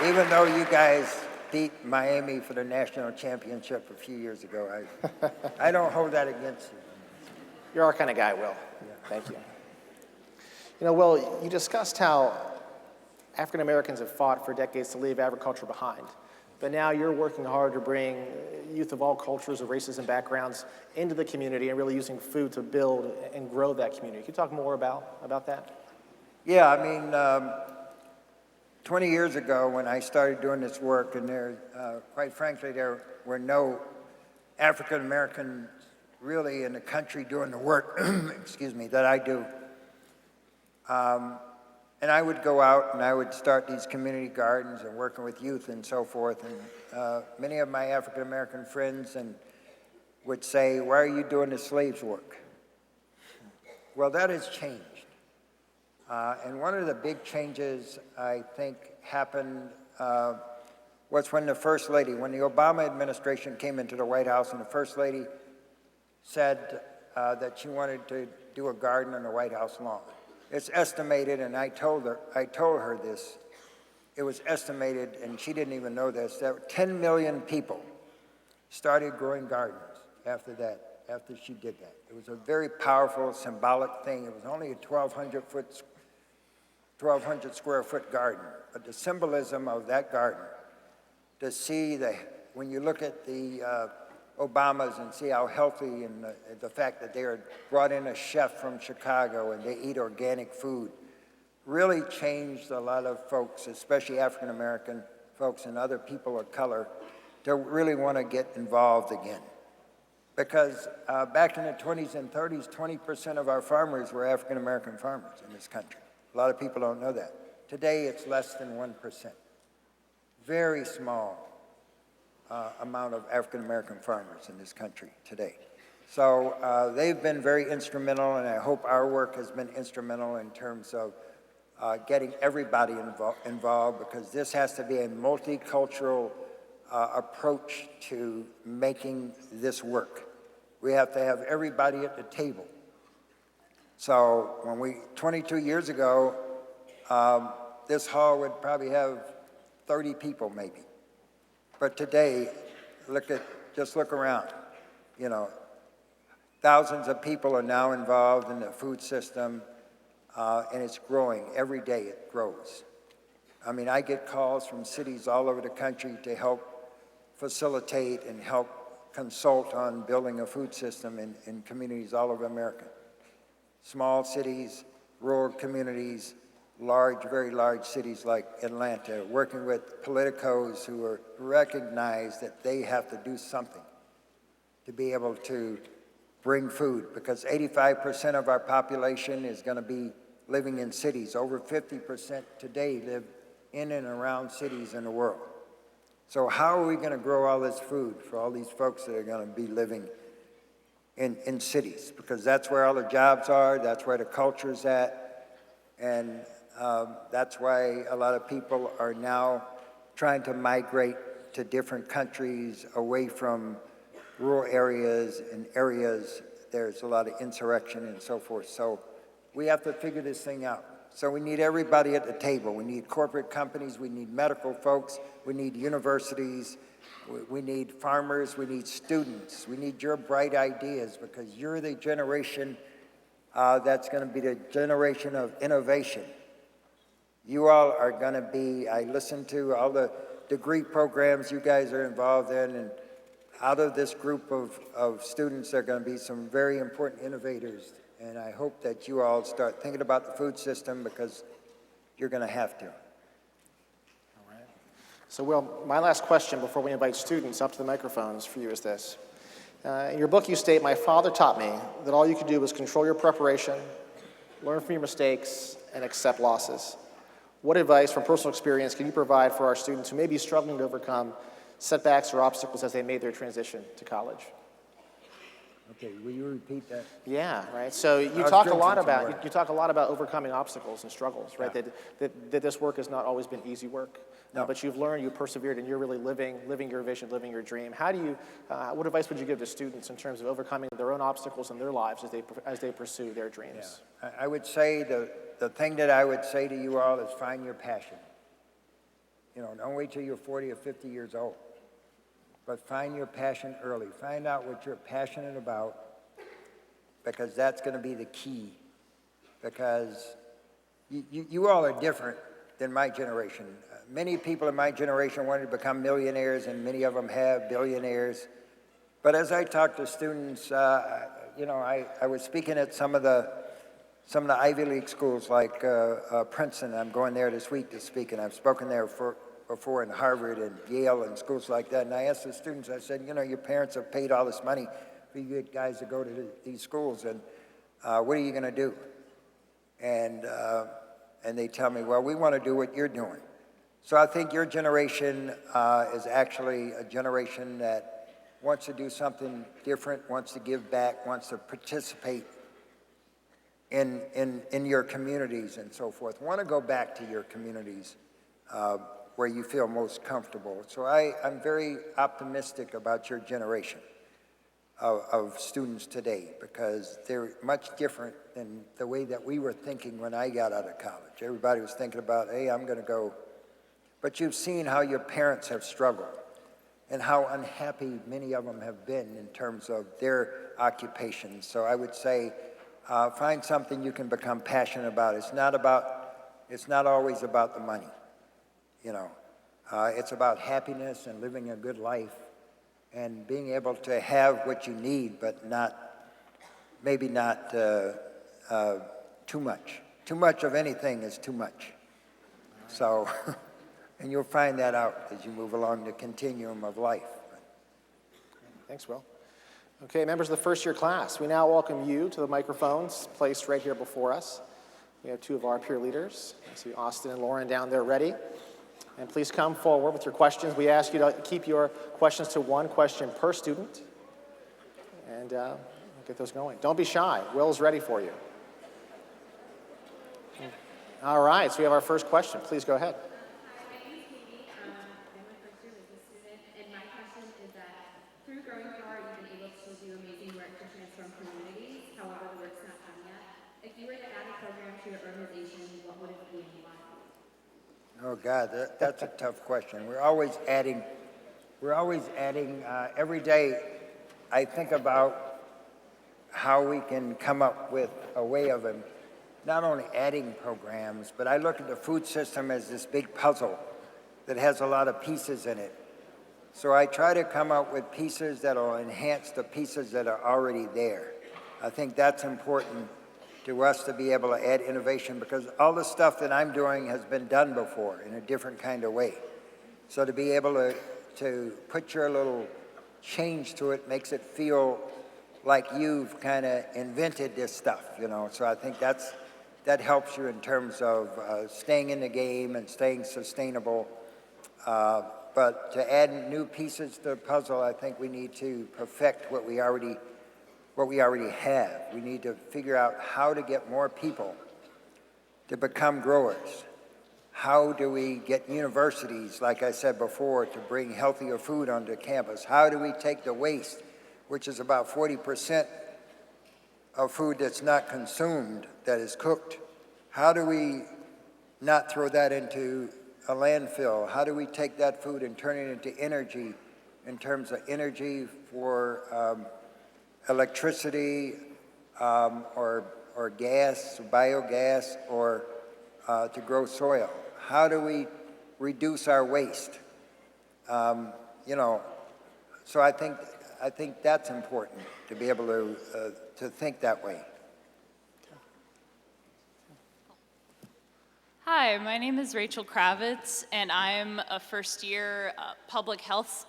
Even though you guys beat Miami for the national championship a few years ago, I don't hold that against you. You're our kind of guy, Will. Yeah. Thank you. You know, Will, you discussed how African Americans have fought for decades to leave agriculture behind. But now you're working hard to bring youth of all cultures, of races and backgrounds into the community and really using food to build and grow that community. Can you talk more about that? Yeah, I mean, 20 years ago when I started doing this work, and quite frankly, there were no African Americans really in the country doing the work, excuse me, that I do. And I would go out and I would start these community gardens and working with youth and so forth. And many of my African American friends would say, "Why are you doing the slaves' work?" Well, that has changed. And one of the big changes I think happened was when the First Lady, when the Obama administration came into the White House, and the First Lady said that she wanted to do a garden on the White House lawn. It's estimated, and I told her this, it was estimated, and she didn't even know this, that 10 million people started growing gardens after she did that. It was a very powerful, symbolic thing. It was only a 1,200 square foot garden, but the symbolism of that garden, to see when you look at the Obamas and see how healthy, and the fact that they brought in a chef from Chicago and they eat organic food, really changed a lot of folks, especially African American folks and other people of color, to really want to get involved again. Because back in the 20s and 30s, 20% of our farmers were African American farmers in this country. A lot of people don't know that. Today, it's less than 1%. Very small amount of African American farmers in this country today. So they've been very instrumental, and I hope our work has been instrumental in terms of getting everybody involved, because this has to be a multicultural approach to making this work. We have to have everybody at the table. So 22 years ago, this hall would probably have 30 people maybe. But today, just look around. You know, thousands of people are now involved in the food system, and it's growing. Every day it grows. I mean, I get calls from cities all over the country to help facilitate and help consult on building a food system in communities all over America. Small cities, rural communities, very large cities like Atlanta, working with politicos who recognize that they have to do something to be able to bring food, because 85% of our population is going to be living in cities. Over 50% today live in and around cities in the world. So how are we going to grow all this food for all these folks that are going to be living in cities? Because that's where all the jobs are, that's where the culture's at, and that's why a lot of people are now trying to migrate to different countries away from rural areas and areas there's a lot of insurrection and so forth. So we have to figure this thing out. So we need everybody at the table. We need corporate companies, we need medical folks, we need universities, we need farmers, we need students, we need your bright ideas, because you're the generation that's going to be the generation of innovation. You all are going to be, I listen to all the degree programs you guys are involved in, and out of this group of students, there are going to be some very important innovators. And I hope that you all start thinking about the food system, because you're going to have to. All right. So, Will, my last question before we invite students up to the microphones for you is this. In your book, you state, "My father taught me that all you could do was control your preparation, learn from your mistakes, and accept losses." What advice from personal experience can you provide for our students who may be struggling to overcome setbacks or obstacles as they made their transition to college? Okay, will you repeat that? Yeah, right. So you was talk a drinking lot some about water. you talk a lot about overcoming obstacles and struggles, right? Yeah. That this work has not always been easy work, No. but you've learned, you persevered, and you're really living your vision, living your dream. How do you? What advice would you give to students in terms of overcoming their own obstacles in their lives as they pursue their dreams? Yeah. I would say the thing that I would say to you all is find your passion. You know, don't wait till you're 40 or 50 years old, but find your passion early. Find out what you're passionate about, because that's going to be the key. Because you all are different than my generation. Many people in my generation wanted to become millionaires, and many of them have billionaires. But as I talk to students, you know, I was speaking at some of the Ivy League schools like Princeton. I'm going there this week to speak, and I've spoken there before in Harvard and Yale and schools like that. And I asked the students, I said, you know, your parents have paid all this money for you guys to go to these schools, and what are you going to do? And they tell me, well, we want to do what you're doing. So I think your generation is actually a generation that wants to do something different, wants to give back, wants to participate in your communities and so forth. Want to go back to your communities where you feel most comfortable. So I'm very optimistic about your generation of students today, because they're much different than the way that we were thinking when I got out of college. Everybody was thinking about, hey, I'm going to go. But you've seen how your parents have struggled and how unhappy many of them have been in terms of their occupations. So I would say, find something you can become passionate about. It's not always about the money, you know. It's about happiness and living a good life and being able to have what you need, but maybe not too much. Too much of anything is too much. So, and you'll find that out as you move along the continuum of life. Thanks, Will. Okay, members of the first year class, we now welcome you to the microphones placed right here before us. We have two of our peer leaders. I see Austin and Lauren down there ready. And please come forward with your questions. We ask you to keep your questions to one question per student. And get those going. Don't be shy. Will's ready for you. All right, so we have our first question. Please go ahead. Oh God, that's a tough question. We're always adding. Every day I think about how we can come up with a way of not only adding programs, but I look at the food system as this big puzzle that has a lot of pieces in it. So I try to come up with pieces that will enhance the pieces that are already there. I think that's important to us to be able to add innovation, because all the stuff that I'm doing has been done before in a different kind of way. So to be able to put your little change to it makes it feel like you've kind of invented this stuff, you know. So I think that's that helps you in terms of staying in the game and staying sustainable. But to add new pieces to the puzzle, I think we need to perfect what we already have. We need to figure out how to get more people to become growers. How do we get universities, like I said before, to bring healthier food onto campus? How do we take the waste, which is about 40% of food that's not consumed, that is cooked? How do we not throw that into a landfill? How do we take that food and turn it into energy, in terms of energy for electricity or gas, biogas, or to grow soil? How do we reduce our waste? You know, so I think that's important, to be able to think that way. Hi, my name is Rachel Kravitz, and I'm a first-year public health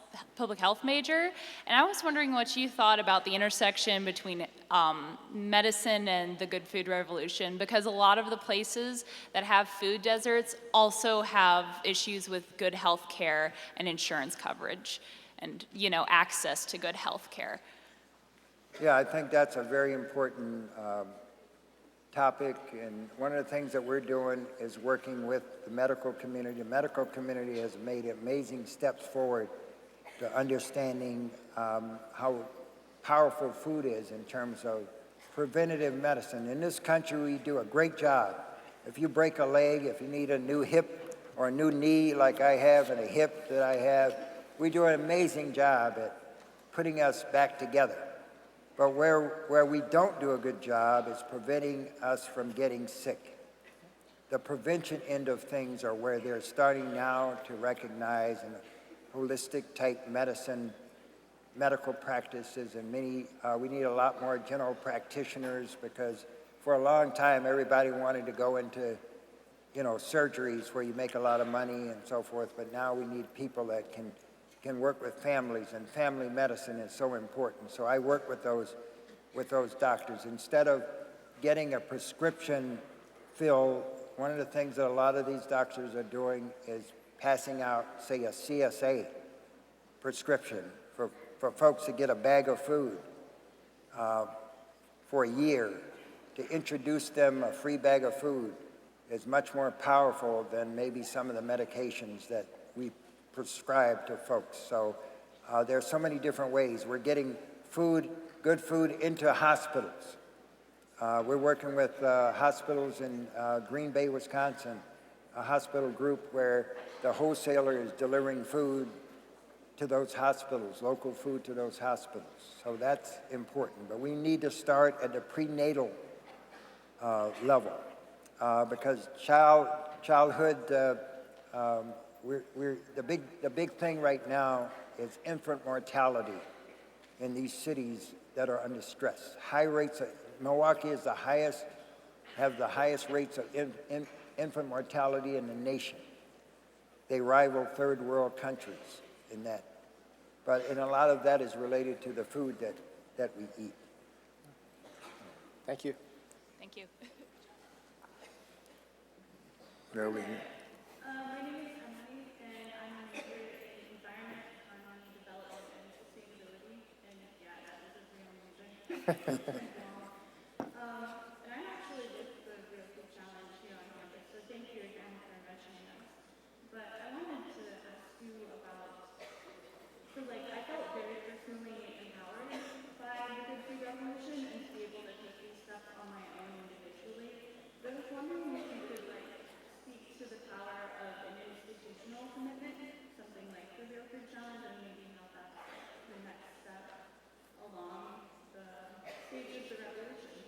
major. And I was wondering what you thought about the intersection between medicine and the good food revolution, because a lot of the places that have food deserts also have issues with good health care and insurance coverage, and access to good health care. Yeah, I think that's a very important topic, and one of the things that we're doing is working with the medical community. The medical community has made amazing steps forward to understanding how powerful food is in terms of preventative medicine. In this country, we do a great job. If you break a leg, if you need a new hip or a new knee like I have and a hip that I have, we do an amazing job at putting us back together. But where we don't do a good job is preventing us from getting sick. The prevention end of things are where they're starting now to recognize in holistic type medicine, medical practices, and we need a lot more general practitioners, because for a long time everybody wanted to go into surgeries where you make a lot of money and so forth, but now we need people that can work with families, and family medicine is so important. So I work with those doctors. Instead of getting a prescription filled, one of the things that a lot of these doctors are doing is passing out, say, a CSA prescription for folks to get a bag of food for a year. To introduce them a free bag of food is much more powerful than maybe some of the medications that we prescribe to folks. So there's so many different ways. We're getting good food into hospitals. We're working with hospitals in Green Bay, Wisconsin, a hospital group where the wholesaler is delivering food to those hospitals, local food to those hospitals. So that's important. But we need to start at the prenatal level, because childhood, the big thing right now is infant mortality in these cities that are under stress. High rates of, Milwaukee is have the highest rates of infant mortality in the nation. They rival third world countries in that. And a lot of that is related to the food that we eat. Thank you. Thank you. Where are we? My name is Emily, and I'm a major in environment, economy, development, and sustainability. And yeah, that is a real major. And I'm actually with the Real Food Challenge here on campus, so thank you again for mentioning us. But I wanted to ask you about, I felt very personally empowered by the Good Food Revolution and to be able to take these steps on my own individually. But I was wondering if you could speak to the power of an institutional commitment, something like the Real Food Challenge, and maybe how that's the next step along the stage of the revolution.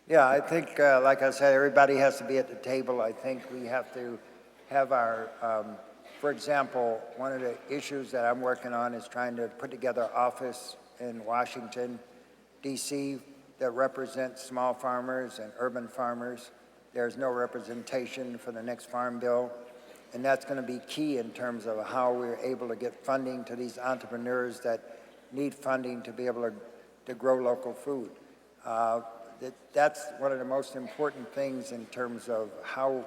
Yeah, I think, like I said, everybody has to be at the table. I think we have to have our, for example, one of the issues that I'm working on is trying to put together an office in Washington, D.C. that represents small farmers and urban farmers. There's no representation for the next farm bill, and that's going to be key in terms of how we're able to get funding to these entrepreneurs that need funding to be able to grow local food. That's one of the most important things in terms of how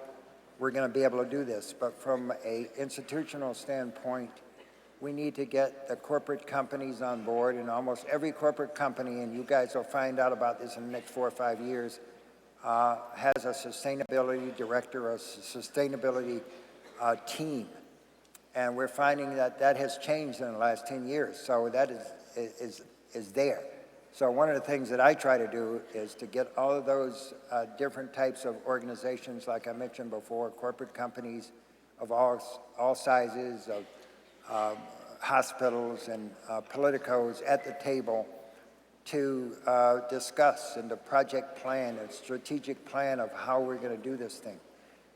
we're going to be able to do this. But from an institutional standpoint, we need to get the corporate companies on board, and almost every corporate company, and you guys will find out about this in the next 4 or 5 years, has a sustainability director, a sustainability team. And we're finding that that has changed in the last 10 years, so that is there. So one of the things that I try to do is to get all of those different types of organizations, like I mentioned before, corporate companies of all sizes, of hospitals and politicos at the table to discuss and to project plan and strategic plan of how we're going to do this thing,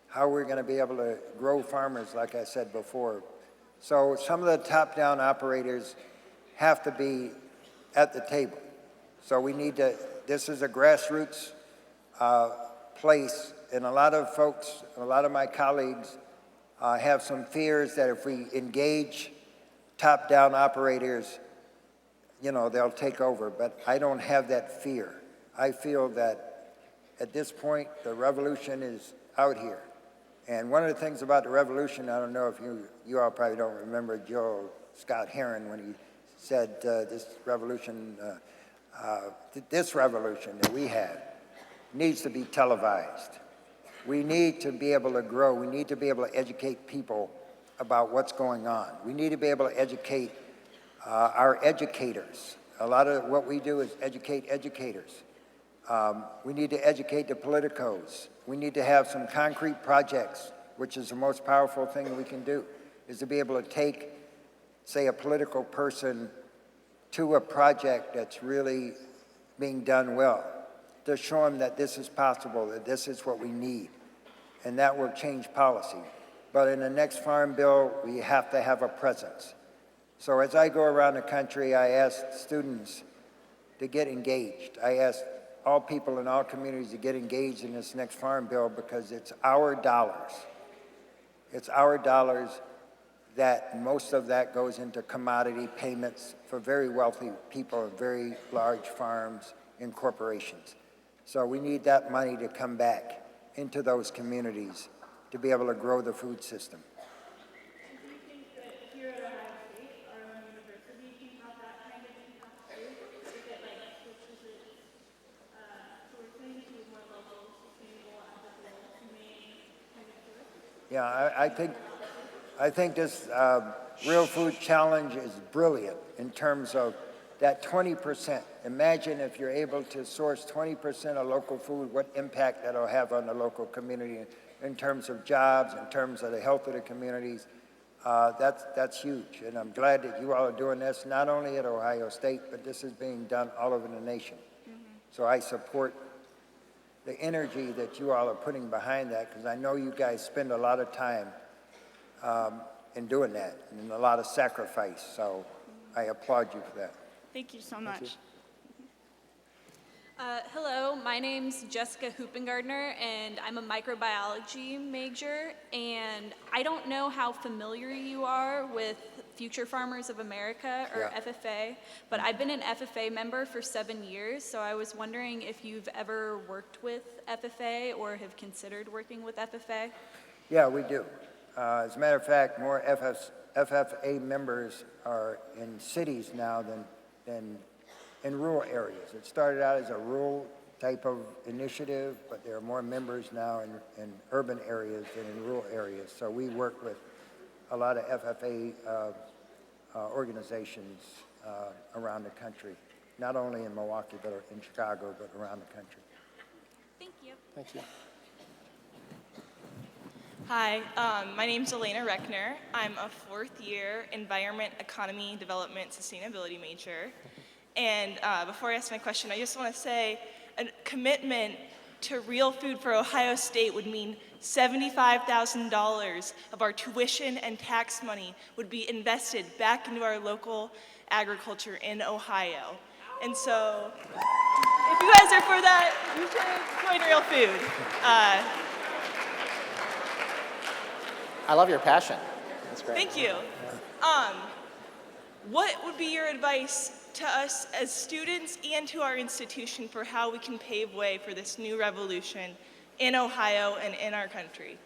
how we're going to be able to grow farmers, like I said before. So some of the top-down operators have to be at the table. So we need to, this is a grassroots place, and a lot of folks, a lot of my colleagues have some fears that if we engage top-down operators, you know, they'll take over, but I don't have that fear. I feel that at this point, the revolution is out here. And one of the things about the revolution, I don't know if you all probably don't remember Joe Scott Heron when he said this revolution that we have needs to be televised. We need to be able to grow. We need to be able to educate people about what's going on. We need to be able to educate our educators. A lot of what we do is educate educators. We need to educate the politicos. We need to have some concrete projects, which is the most powerful thing we can do, is to be able to take, say, a political person to a project that's really being done well, to show them that this is possible, that this is what we need, and that will change policy. But in the next Farm Bill, we have to have a presence. So as I go around the country, I ask students to get engaged. I ask all people in all communities to get engaged in this next Farm Bill because it's our dollars. It's our dollars that most of that goes into commodity payments for very wealthy people and very large farms and corporations. So we need that money to come back into those communities to be able to grow the food system. Do you think that here at Ohio State, our own university, can have that kind of impact too? If it like switches its sourcing to more local, sustainable, ethical, humane kind of source? Yeah, I think this Real Food Challenge is brilliant in terms of that 20%. Imagine if you're able to source 20% of local food, what impact that'll have on the local community in terms of jobs, in terms of the health of the communities. That's huge, and I'm glad that you all are doing this, not only at Ohio State, but this is being done all over the nation. So I support the energy that you all are putting behind that, because I know you guys spend a lot of time in doing that, and a lot of sacrifice, so I applaud you for that. Thank you so much. Hello, my name's Jessica Hoopengardner, and I'm a microbiology major, and I don't know how familiar you are with Future Farmers of America, or Yeah. FFA, but I've been an FFA member for 7 years, so I was wondering if you've ever worked with FFA or have considered working with FFA? Yeah, we do. As a matter of fact, more FFA members are in cities now than in rural areas. It started out as a rural type of initiative, but there are more members now in urban areas than in rural areas. So we work with a lot of FFA organizations around the country, not only in Milwaukee, but in Chicago, but around the country. Thank you. Thank you. Hi, my name's Elena Reckner. I'm a fourth-year Environment, Economy, Development, Sustainability major. And before I ask my question, I just want to say a commitment to Real Food for Ohio State would mean $75,000 of our tuition and tax money would be invested back into our local agriculture in Ohio. And so, if you guys are for that, you should join Real Food. I love your passion. That's great. Thank you. What would be your advice to us as students and to our institution for how we can pave way for this new revolution in Ohio and in our country?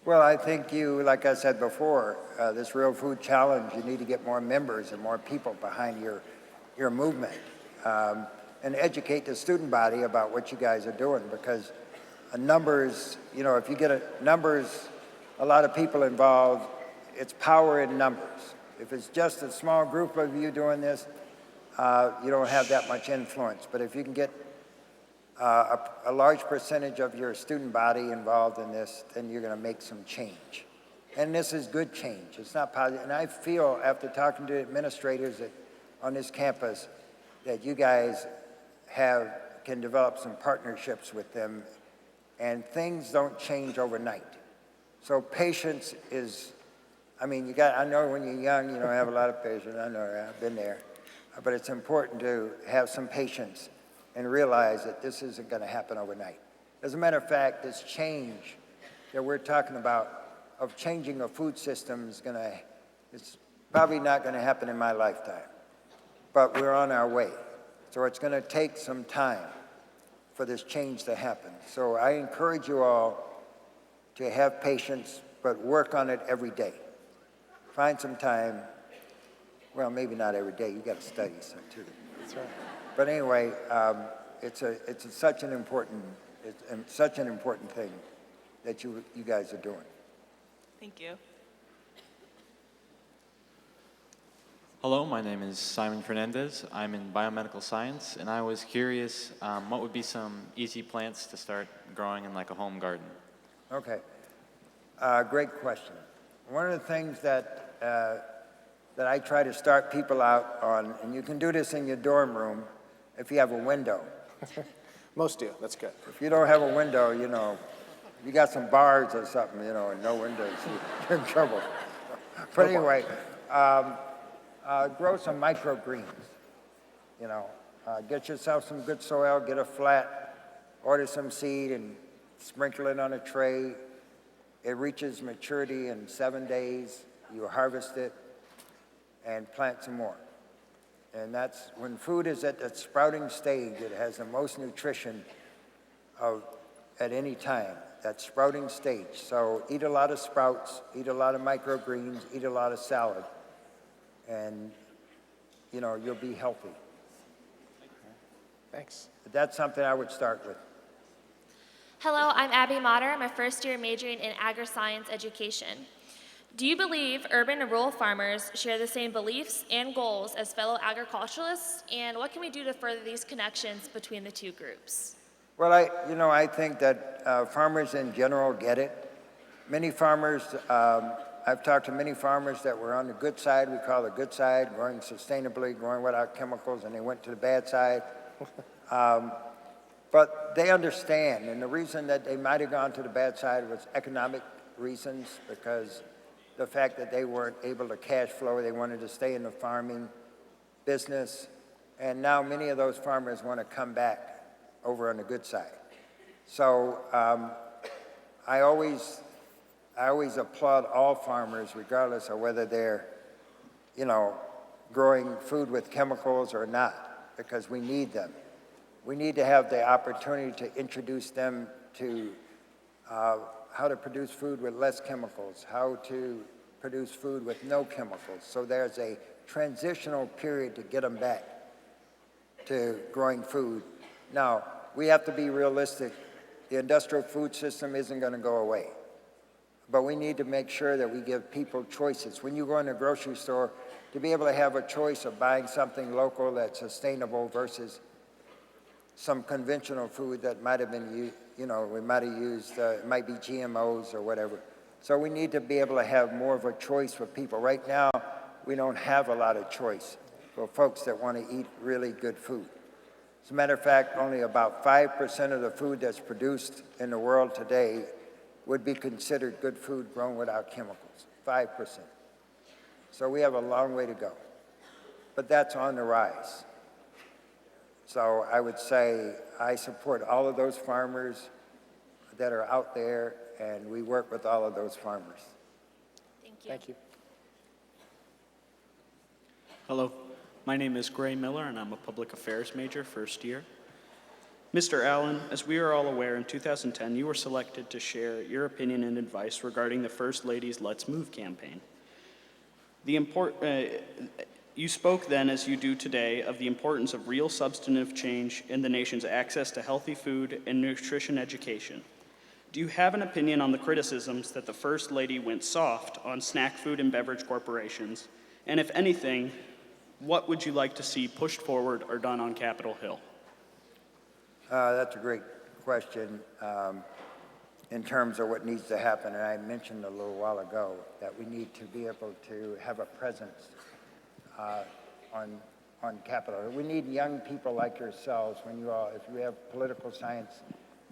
Well, I think like I said before, this Real Food Challenge, you need to get more members and more people behind your movement, and educate the student body about what you guys are doing, because numbers, if you get numbers, a lot of people involved, it's power in numbers. If it's just a small group of you doing this, you don't have that much influence. But if you can get a large percentage of your student body involved in this, then you're going to make some change. And this is good change. It's not positive. And I feel, after talking to administrators on this campus, that you guys can develop some partnerships with them, and things don't change overnight. So patience is, I know when you're young, you don't have a lot of patience. I know, I've been there. But it's important to have some patience and realize that this isn't going to happen overnight. As a matter of fact, this change that we're talking about of changing a food system it's probably not going to happen in my lifetime, but we're on our way. So it's going to take some time for this change to happen. So I encourage you all to have patience, but work on it every day. Find some time, well, maybe not every day, you got to study some too. That's right. But anyway, it's such an important thing that you guys are doing. Thank you. Hello, my name is Simon Fernandez. I'm in biomedical science, and I was curious, what would be some easy plants to start growing in like a home garden? Okay, great question. One of the things that I try to start people out on, and you can do this in your dorm room if you have a window. Most do, that's good. If you don't have a window, you got some bars or something, and no windows, you're in trouble. But anyway, grow some microgreens. Get yourself some good soil, get a flat, order some seed and sprinkle it on a tray. It reaches maturity in 7 days. You harvest it and plant some more. And that's when food is at that sprouting stage, it has the most nutrition at any time, that sprouting stage. So eat a lot of sprouts, eat a lot of microgreens, eat a lot of salad, and you'll be healthy. Thanks. But that's something I would start with. Hello, I'm Abby Motter. I'm a first-year majoring in agri-science education. Do you believe urban and rural farmers share the same beliefs and goals as fellow agriculturalists? And what can we do to further these connections between the two groups? Well, I think that farmers in general get it. Many farmers, I've talked to many farmers that were on the good side, we call the good side, growing sustainably, growing without chemicals, and they went to the bad side. But they understand, and the reason that they might have gone to the bad side was economic reasons, because the fact that they weren't able to cash flow, they wanted to stay in the farming business, and now many of those farmers want to come back over on the good side. So I always applaud all farmers, regardless of whether they're, growing food with chemicals or not, because we need them. We need to have the opportunity to introduce them to how to produce food with less chemicals, how to produce food with no chemicals. So there's a transitional period to get them back to growing food. Now, we have to be realistic. The industrial food system isn't going to go away. But we need to make sure that we give people choices. When you go in a grocery store, to be able to have a choice of buying something local that's sustainable versus some conventional food that might have been, we might have used, it might be GMOs or whatever. So we need to be able to have more of a choice for people. Right now, we don't have a lot of choice for folks that want to eat really good food. As a matter of fact, only about 5% of the food that's produced in the world today would be considered good food grown without chemicals, 5%. So we have a long way to go. But that's on the rise. So I would say I support all of those farmers that are out there, and we work with all of those farmers. Thank you. Thank you. Hello, My name is Gray Miller, and I'm a public affairs major, first year. Mr. Allen, as we are all aware, in 2010, you were selected to share your opinion and advice regarding the First Lady's Let's Move campaign. You spoke then, as you do today, of the importance of real substantive change in the nation's access to healthy food and nutrition education. Do you have an opinion on the criticisms that the First Lady went soft on snack food and beverage corporations? And if anything, what would you like to see pushed forward or done on Capitol Hill? That's a great question in terms of what needs to happen. And I mentioned a little while ago that we need to be able to have a presence on Capitol. We need young people like yourselves, if you have political science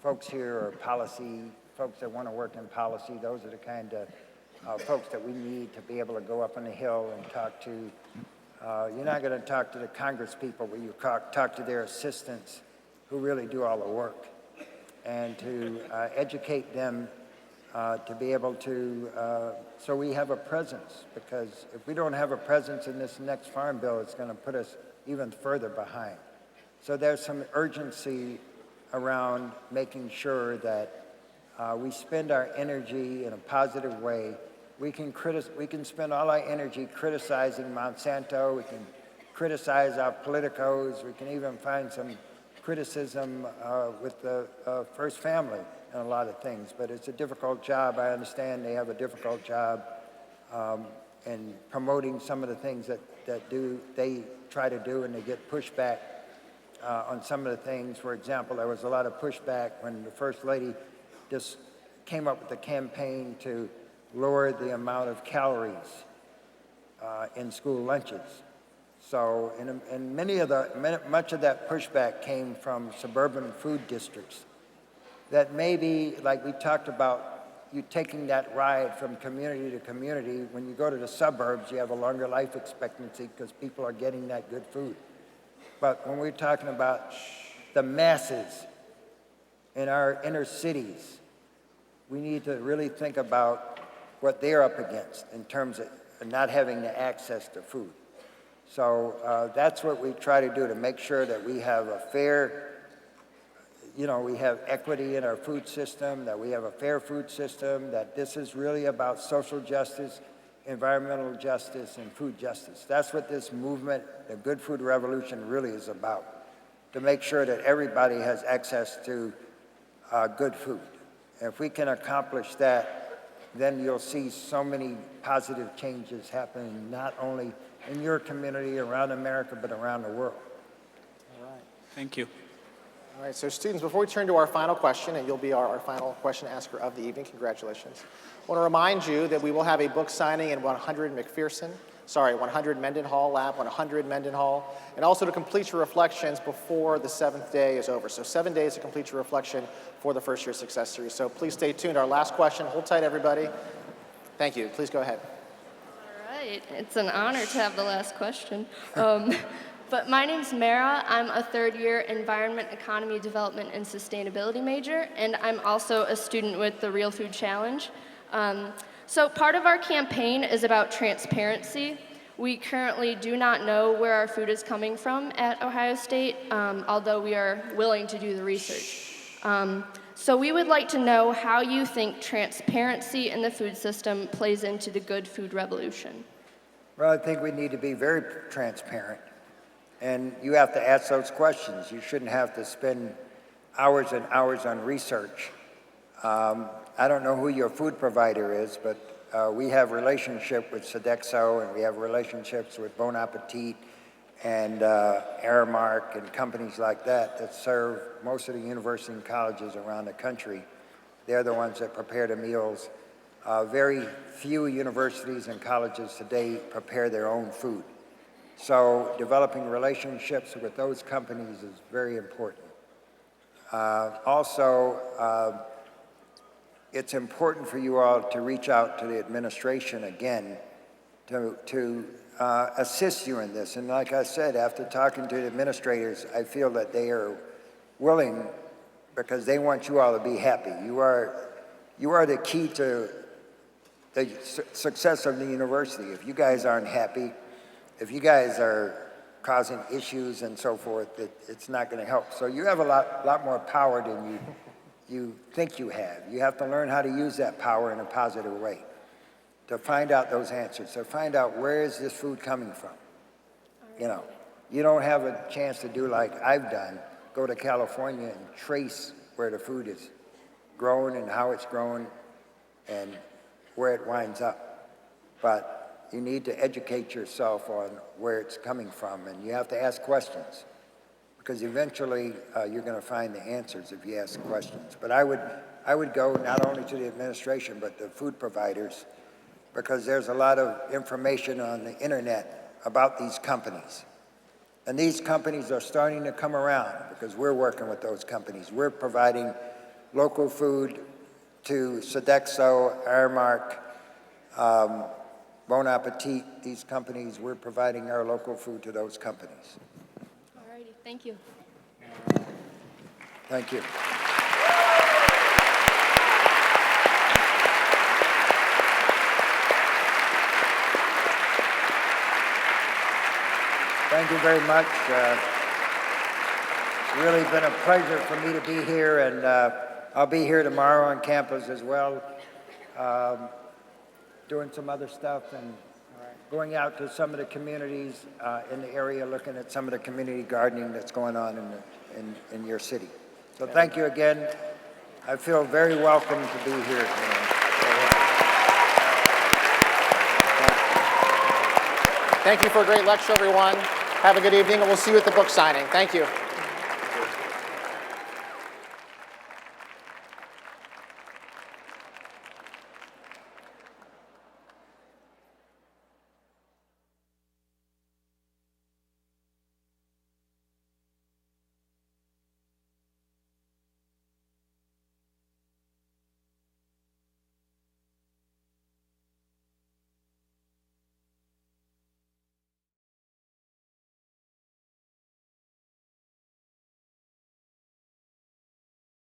folks here or policy folks that want to work in policy, those are the kind of folks that we need to be able to go up on the Hill and talk to. You're not going to talk to the Congress people, but you talk to their assistants who really do all the work, and to educate them to be able to, so we have a presence, because if we don't have a presence in this next farm bill, it's going to put us even further behind. So there's some urgency around making sure that we spend our energy in a positive way. We can spend all our energy criticizing Monsanto, we can criticize our politicos, we can even find some criticism with the First Family and a lot of things, but it's a difficult job. I understand they have a difficult job in promoting some of the things that they try to do, and they get pushback on some of the things. For example, there was a lot of pushback when the First Lady just came up with a campaign to lower the amount of calories in school lunches. So, and much of that pushback came from suburban food districts that maybe, like we talked about, you taking that ride from community to community. When you go to the suburbs, you have a longer life expectancy because people are getting that good food. But when we're talking about the masses in our inner cities, we need to really think about what they're up against in terms of not having the access to food. So that's what we try to do, to make sure that we have a fair, we have equity in our food system, that we have a fair food system, that this is really about social justice, environmental justice, and food justice. That's what this movement, the Good Food Revolution, really is about, to make sure that everybody has access to good food. And if we can accomplish that, then you'll see so many positive changes happening, not only in your community, around America, but around the world. All right. Thank you. All right, so students, before we turn to our final question, and you'll be our final question asker of the evening, congratulations. I want to remind you that we will have a book signing in 100 Mendenhall Lab, 100 Mendenhall, and also to complete your reflections before the 7th day is over. So 7 days to complete your reflection for the first year success series. So please stay tuned. Our last question, hold tight everybody. Thank you, please go ahead. All right, it's an honor to have the last question. But my name's Mara. I'm a third-year Environment, Economy, Development, and Sustainability major, and I'm also a student with the Real Food Challenge. So part of our campaign is about transparency. We currently do not know where our food is coming from at Ohio State, although we are willing to do the research. So we would like to know how you think transparency in the food system plays into the good food revolution. Well, I think we need to be very transparent. And you have to ask those questions. You shouldn't have to spend hours and hours on research. I don't know who your food provider is, but we have relationship with Sodexo, and we have relationships with Bon Appetit and Aramark and companies like that serve most of the universities and colleges around the country. They're the ones that prepare the meals. Very few universities and colleges today prepare their own food. So developing relationships with those companies is very important. Also, it's important for you all to reach out to the administration again to assist you in this. And like I said, after talking to the administrators, I feel that they are willing, because they want you all to be happy. You are the key to the success of the university. If you guys aren't happy, if you guys are causing issues and so forth, it's not going to help. So you have a lot more power than you think you have. You have to learn how to use that power in a positive way to find out those answers, to find out where is this food coming from. You know, you don't have a chance to do like I've done, go to California and trace where the food is grown and how it's grown and where it winds up. But you need to educate yourself on where it's coming from, and you have to ask questions, because eventually you're going to find the answers if you ask questions. But I would go not only to the administration, but the food providers, because there's a lot of information on the internet about these companies. And these companies are starting to come around because we're working with those companies. We're providing local food to Sodexo, Aramark, Bon Appetit, these companies. We're providing our local food to those companies. All righty, thank you. Thank you. Thank you very much. It's really been a pleasure for me to be here, and I'll be here tomorrow on campus as well, doing some other stuff and going out to some of the communities in the area, looking at some of the community gardening that's going on in your city. So thank you again. I feel very welcome to be here today. Thank you for a great lecture, everyone. Have a good evening, and we'll see you at the book signing. Thank you.